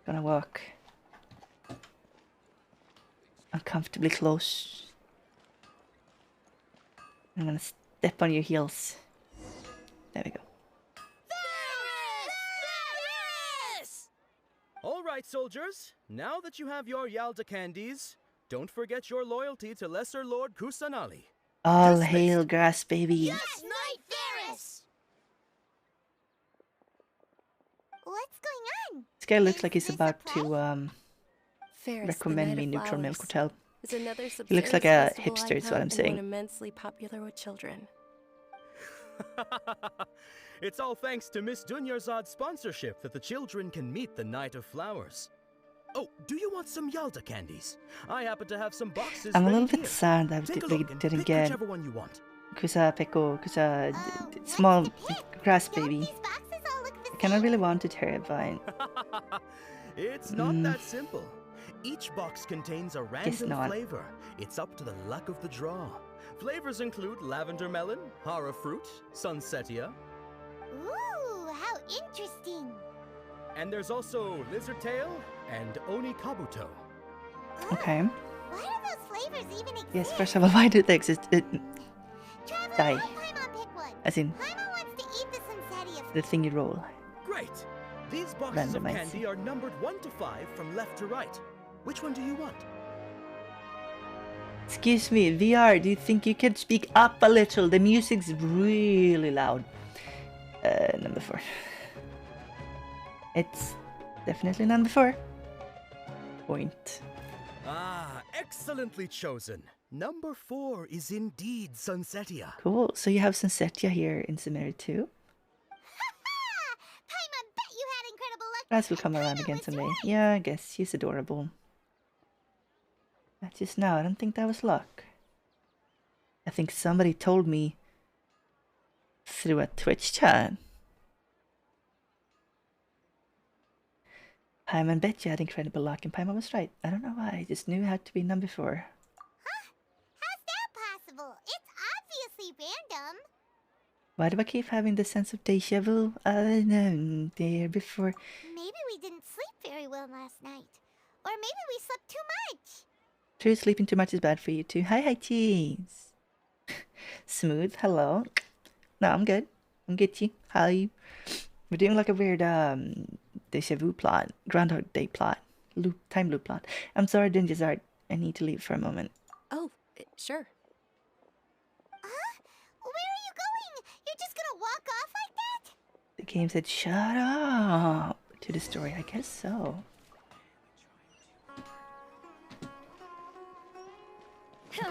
Gonna walk uncomfortably close. I'm gonna step on your heels. There we go. All right, soldiers. Now that you have your Yalda candies, don't forget your loyalty to Lesser Lord Kusanali. All hail grass baby. Yes, Knight Varus! What's going on? This guy looks like he's about to Ferris, recommend the me Night of Neutral Milk Flowers, Hotel. is another He looks like a subsistence festival hipster, is what icon I'm and saying. one immensely popular with children. It's all thanks to Miss Dunyarzad's sponsorship that the children can meet the Night of Flowers. Oh, do you want some Yalda candies? I happen to have some boxes. I'm a little ready bit here. sad that Take a we look and didn't pick get whichever one you want. Kusa Peko, Kusa small grass baby. I kinda really wanted her, but It's not that simple. Each box contains a random not. flavor. It's up to the luck of the draw. Flavors include lavender melon, hara fruit, sunsetia, Ooh, how interesting. and there's also lizard tail and oni kabuto. okay. Why do those flavors even exist? Yes, first of all, why do they exist? Traveler, Die. let Paimon pick one. As in Paimon wants to eat the sunsetia. the thing you roll. Great! These boxes of Randomize. candy are numbered 1 to 5 from left to right. Which one do you want? Excuse me, VR, do you think you could speak up a little? The music's really loud. Number 4. It's definitely number 4. Point. Ah, excellently chosen. Number 4 is indeed Sunsetia. Cool. So you have Sunsetia here in Sumeru too? Paimon bet you had incredible luck. Grass will come around again someday. Yeah, I guess. She's adorable. But just now, I don't think that was luck. I think somebody told me through a Twitch chat. Paimon bet you had incredible luck, and Paimon was right. I don't know why, I just knew it had to be number 4. Huh? How's that possible? It's obviously random. Why do I keep having the sense of deja vu? I know there before. Maybe we didn't sleep very well last night. Or maybe we slept too much. True, sleeping too much is bad for you too. Hi, cheese. Smooth, hello. No, I'm good. I'm Gucci. How are you? We're doing like a weird deja vu plot, Groundhog Day plot, time loop plot. I'm sorry, Dinjazard. I need to leave for a moment. Oh, sure. Huh? Where are you going? You're just gonna walk off like that? The game said, "Shut up." To the story, I guess so.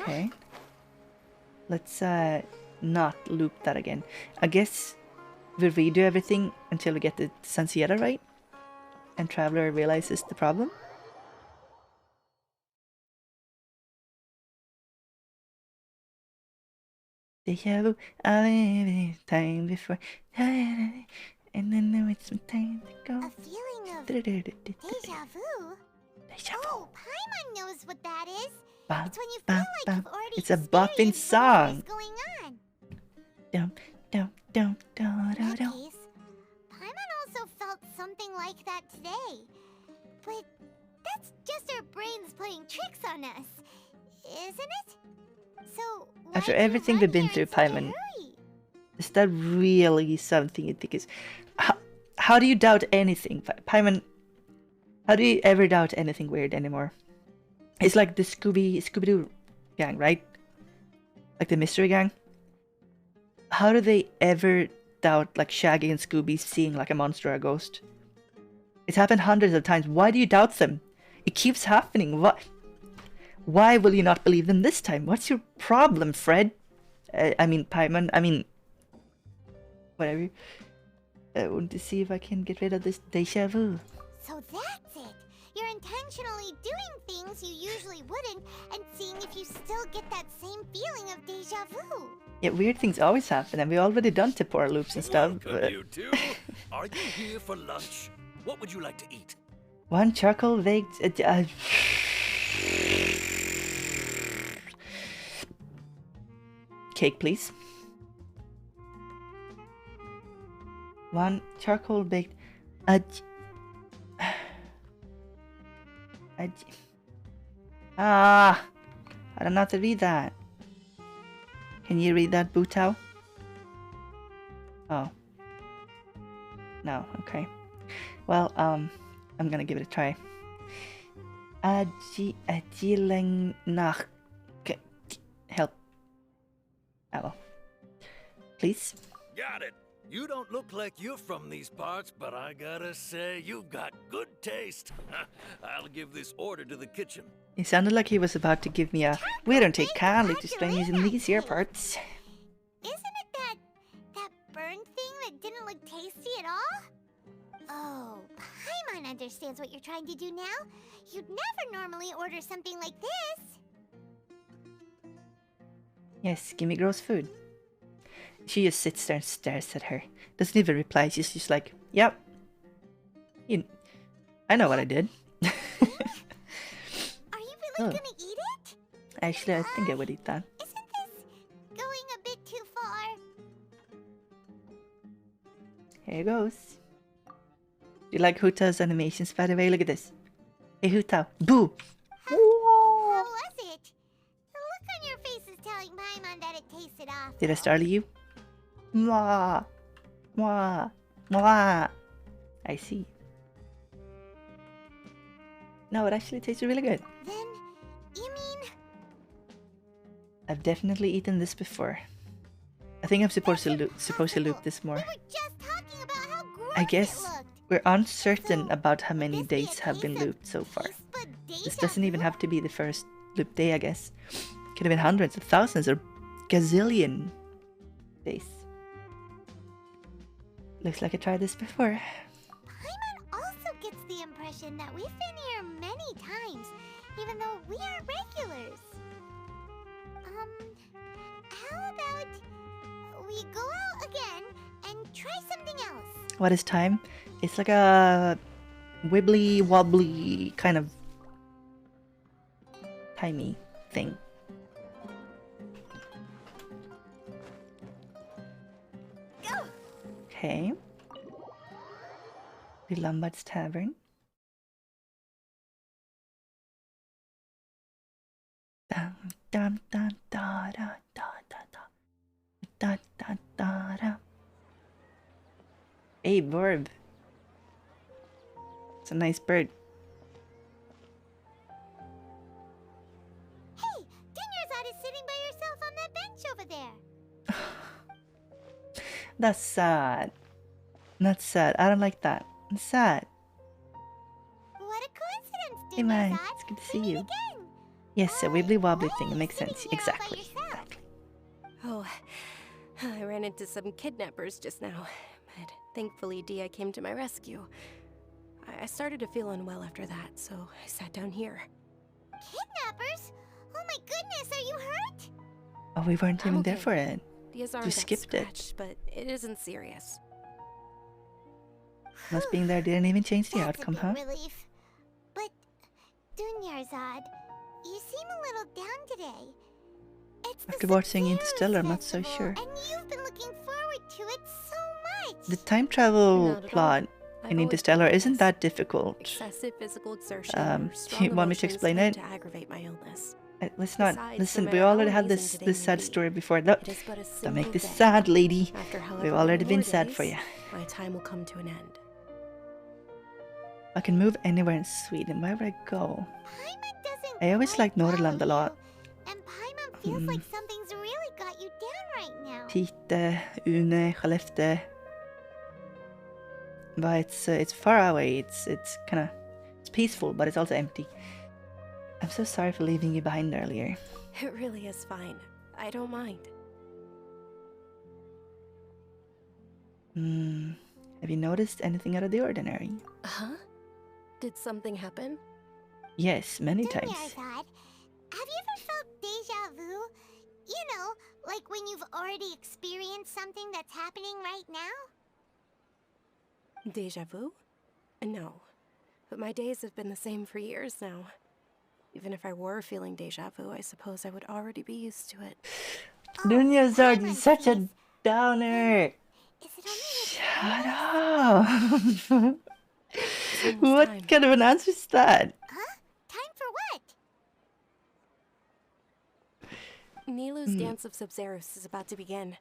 Okay. Let's not loop that again. I guess we'll redo everything until we get the Sunsetia right. And Traveler realizes the problem. Deja vu, time before. And then now it's some time to go. A feeling of deja vu? Oh, Paimon knows what that is. It's when you feel like you've already it's a bopping song. Going on. Dum, dum, dum, dum, In that dum. case, Paimon also felt something like that today. But that's just our brains playing tricks on us, isn't it? So After everything we've been through, Paimon, is that really something you think is... How do you doubt anything, Paimon? How do you ever doubt anything weird anymore? It's like the Scooby-Doo gang, right? Like the mystery gang. How do they ever doubt like Shaggy and Scooby seeing like a monster or a ghost? It's happened hundreds of times. Why do you doubt them? It keeps happening. Why will you not believe them this time? What's your problem, Fred? I mean, Paimon. I mean, whatever. I want to see if I can get rid of this deja vu. So that's it. You're intentionally doing things you usually wouldn't and seeing if you still get that same feeling of deja vu. Yeah, weird things always happen, and we already done temporal loops and stuff. Welcome, you two. Are you here for lunch? What would you like to eat? One charcoal baked... cake, please. One charcoal baked... I don't know how to read that. Can you read that, Butao? Oh. No, okay. Well, I'm gonna give it a try. Ajilang nach... Help. Oh well. Please? Got it. You don't look like you're from these parts, but I gotta say, you've got good taste. I'll give this order to the kitchen. It sounded like he was about to give me a... We don't take kindly to strangers in these here parts. Isn't it that burned thing that didn't look tasty at all? Oh, Paimon understands what you're trying to do now. You'd never normally order something like this. Yes, give me gross food. She just sits there and stares at her. Doesn't even reply. She's just like, yep. I know what I did. Are you really gonna eat it? Actually, I think I would eat that. Isn't this going a bit too far? Here goes. Do you like Huta's animations, by the way? Look at this. Hey, Huta. Boo! How was it? The look on your face is telling Paimon that it tasted off. Did I startle you? Mwah! Mwah! Mwah! I see. No, it actually tasted really good. Then, you mean... I've definitely eaten this before. I think I'm supposed to loop this more. We were just talking about how gross I guess it looked. we're uncertain about how many days have been looped so far. This doesn't even have to be the first loop day, I guess. Could have been hundreds of thousands or gazillion days. Looks like I tried this before. Paimon also gets the impression that we've been here many times, even though we are regulars. How about we go out again and try something else? What is time? It's like a wibbly wobbly kind of timey thing. Go. Okay. The Lombard's Tavern. Dum dum dum da da da da da da da da. Hey, Borb. It's a nice bird. Hey, Dinyarzad is sitting by yourself on that bench over there. That's sad. That's sad. I don't like that. It's sad. What a coincidence, Hey man, Dinyarzad. it's good to see We meet you. again. Yes, a wibbly wobbly thing. It Why makes sitting sense. here all by Exactly. yourself? Exactly. Oh, I ran into some kidnappers just now, but thankfully Dia came to my rescue. I started to feel unwell after that, so I sat down here. Kidnappers? Oh my goodness, are you hurt? Oh, we weren't even there Okay. for it. Dia's arm You got skipped it. scratched, but it isn't serious. Us being there didn't even change the outcome, huh? Relief. But, Dunyarzad, you seem a little down today. It's After watching Interstellar, I'm not so sure. And you've been looking forward to it so much. The time travel plot in Interstellar isn't that difficult. Excessive physical exertion, Do you want me to explain it? to aggravate my illness. Let's not. Besides, Listen, no we matter already how had amazing this sad today may story be, before. Look, it is but a don't make single this day. sad, lady. After however We've already many been more sad for days, you. My time will come to an end. I can move anywhere in Sweden. Where would I go? I always liked Norrland a lot. And Paimon feels like something's really got you down right now. Piteå, Une, Skellefteå. But it's far away. It's kind of peaceful, but it's also empty. I'm so sorry for leaving you behind earlier. It really is fine. I don't mind. Have you noticed anything out of the ordinary? Huh? Did something happen? Yes, many times. Dunyarzad, have you ever felt deja vu? You know, like when you've already experienced something that's happening right now? Deja vu? No. But my days have been the same for years now. Even if I were feeling deja vu, I suppose I would already be used to it. Dunyarzad, you're such a downer. Shut up. What kind of an answer is that? Huh? Time for what? Nilu's Dance of Sub-Zeros is about to begin.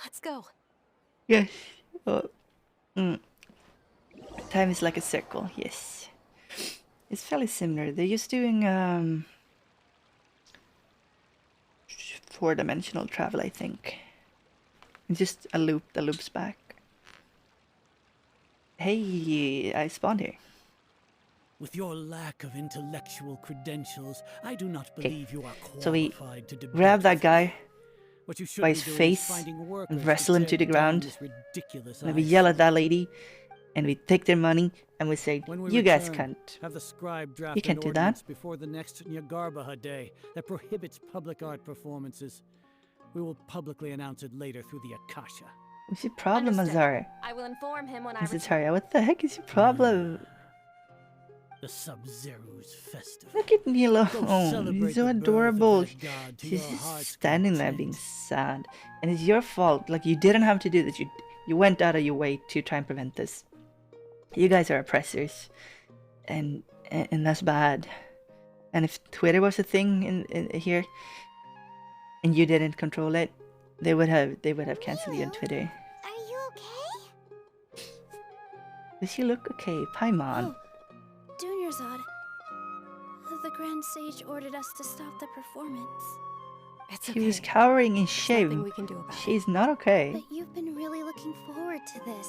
Let's go. Yes. Time is like a circle, yes. It's fairly similar. They're just doing 4-dimensional travel, I think. It's just a loop that loops back. Hey, I spawned here. With your lack of intellectual credentials, I do not believe you are qualified So we to debate grab that with guy me. What you should by be his doing is face finding workers and to wrestle him tear to the down ground. this ridiculous And we ice. yell at that lady, and we take their money, and we say, When we you guys return, can't. have the scribe draft You can't an do that. ordinance before the next Nyagarbaha day that prohibits public art performances. We will publicly announce it later through the Akasha. What's your problem, Understood. Azar? I will inform him when I Mrs. return. Harya, what the heck is your problem? The Sub-Zero's festival. Look at Nilo. Go Oh, celebrate he's so the birth of adorable. that god to She's your just heart's standing there content. being sad. And it's your fault. Like, you didn't have to do this. You went out of your way to try and prevent this. You guys are oppressors. And that's bad. And if Twitter was a thing in here, and you didn't control it, they would have cancelled you on Twitter. Are you okay? Does she look okay? Paimon. Dunyarzad, the Grand Sage ordered us to stop the performance. It's She okay. was cowering in Nothing shame. we can do about it. She's not okay. But you've been really looking forward to this.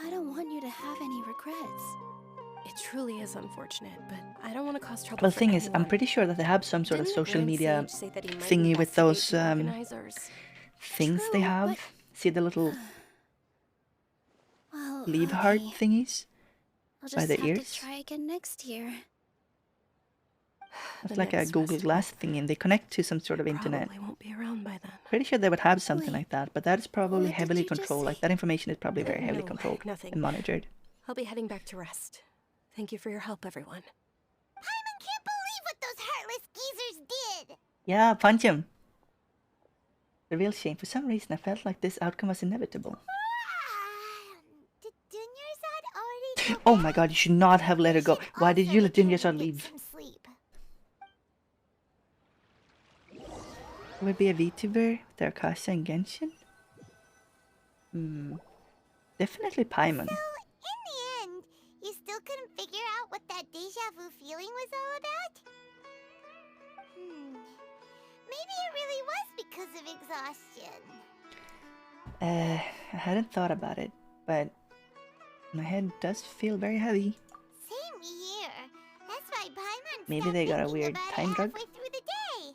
I don't want you to have any regrets. It truly is unfortunate, but I don't want to cause trouble Well, the for thing is, I'm anyone. pretty sure that they have some sort of Didn't the social Grand media Sage say that he might thingy with those investigate the organizers? things they True, have. but- See the little Well, leave heart okay. thingies I'll by just the have ears? to try again next year. It's The like a next Google festival. Glass thingy, and they connect to some sort of internet. Probably won't be around by then. Pretty sure they would have something Wait, like that, but that is probably what did heavily you just controlled. Like say? that information is probably very heavily No, controlled nothing. and monitored. I'll be heading back to rest. Thank you for your help, everyone. Paimon can't believe what those heartless geezers did! Yeah, punch him. The real shame. For some reason, I felt like this outcome was inevitable. Did Dunyarzad already go Oh back? my god, you should not have let her go. should Why did also you let return Dunyarzad and get leave? some sleep. Would be a VTuber with their Akasha and Genshin? Definitely Paimon. So, in the end, you still couldn't figure out what that deja vu feeling was all about? Maybe it really was because of exhaustion. I hadn't thought about it, but my head does feel very heavy. Same here. That's why Paimon Maybe stopped they got a thinking weird about it time drug? halfway through the day.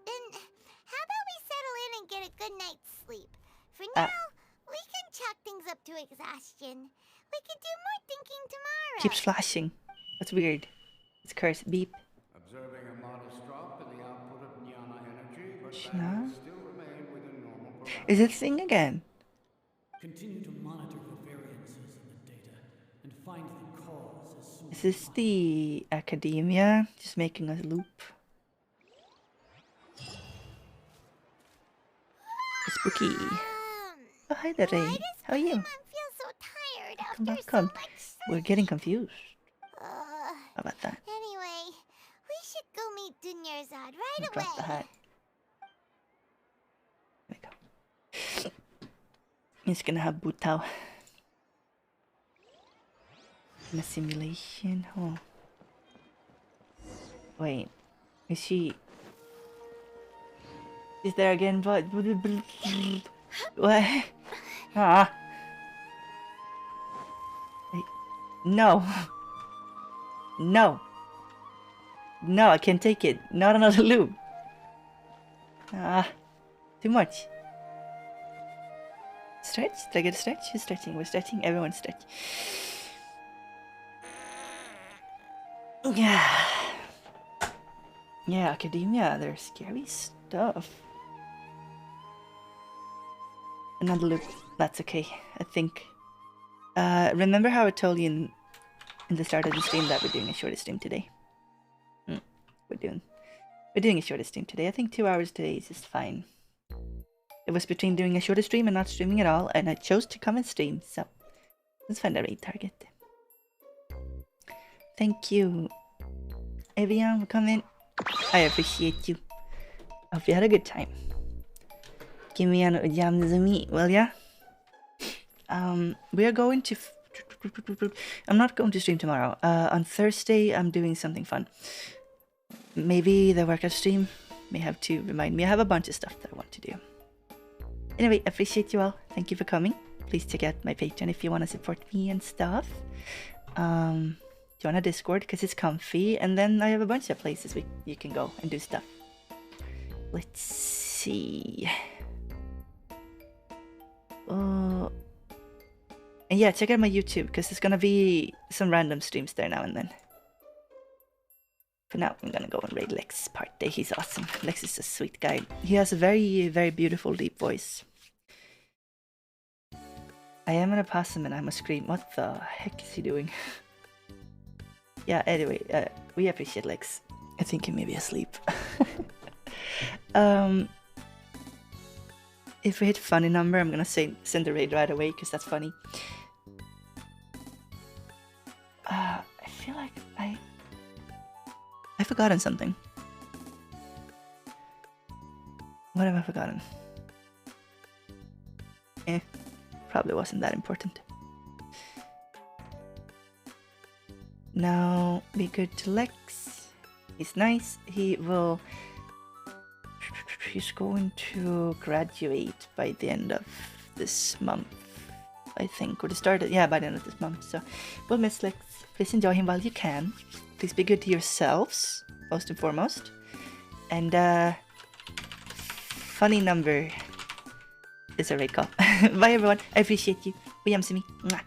Then, how about we settle in and get a good night's sleep? For now, we can chalk things up to exhaustion. We can do more thinking tomorrow. Keeps flashing. That's weird. It's cursed. Beep. Observing a modest drop in the output of jnana energy, but Shna? values still remain within normal Is it a thing again? Continue to monitor the variances in the data and find the cause as soon Is this the academia? Just making a loop. Spooky. Oh, hi there, Ray. How are you? Feel so tired after Welcome. so much. We're getting confused. How about that? Anyway, we should go meet Dunyarzad right Drop the away. hat. There we go. He's gonna have Butao. In a simulation. Oh. Wait. Is she? Is there again? But what? Ah. No. No. No, I can't take it. Not another loop. Ah. Too much. Stretch? Did I get a stretch? Who's stretching? We're stretching. Everyone's stretching. Yeah. Yeah, academia. They're scary stuff. Another loop. That's okay, I think. Remember how I told you in the start of the stream that we're doing a shorter stream today? We're doing a shorter stream today. I think 2 hours today is just fine. It was between doing a shorter stream and not streaming at all, and I chose to come and stream, so let's find a raid target. Thank you, everyone, for coming. I appreciate you. Hope you had a good time. Give me an Yami, will ya? We are going to... I'm not going to stream tomorrow. On Thursday, I'm doing something fun. Maybe the workout stream may have to remind me. I have a bunch of stuff that I want to do. Anyway, I appreciate you all. Thank you for coming. Please check out my Patreon if you want to support me and stuff. Join a Discord because it's comfy. And then I have a bunch of places you can go and do stuff. Let's see. And yeah, check out my YouTube because there's gonna be some random streams there now and then. For now, I'm gonna go and raid Lex party. He's awesome. Lex is a sweet guy. He has a very, very beautiful, deep voice. I am an opossum and I must scream. What the heck is he doing? Yeah, anyway, we appreciate Lex. I think he may be asleep. If we hit funny number, I'm gonna send a raid right away because that's funny. I feel like I've forgotten something. What have I forgotten? Probably wasn't that important. Now be good to Lex. He's nice. He's going to graduate by the end of this month, I think, or the start of, yeah, by the end of this month. So we'll miss Lex. Please enjoy him while you can. Please be good to yourselves, most and foremost. And funny number is a raid call. Bye everyone. I appreciate you. We am Simi. Mwah.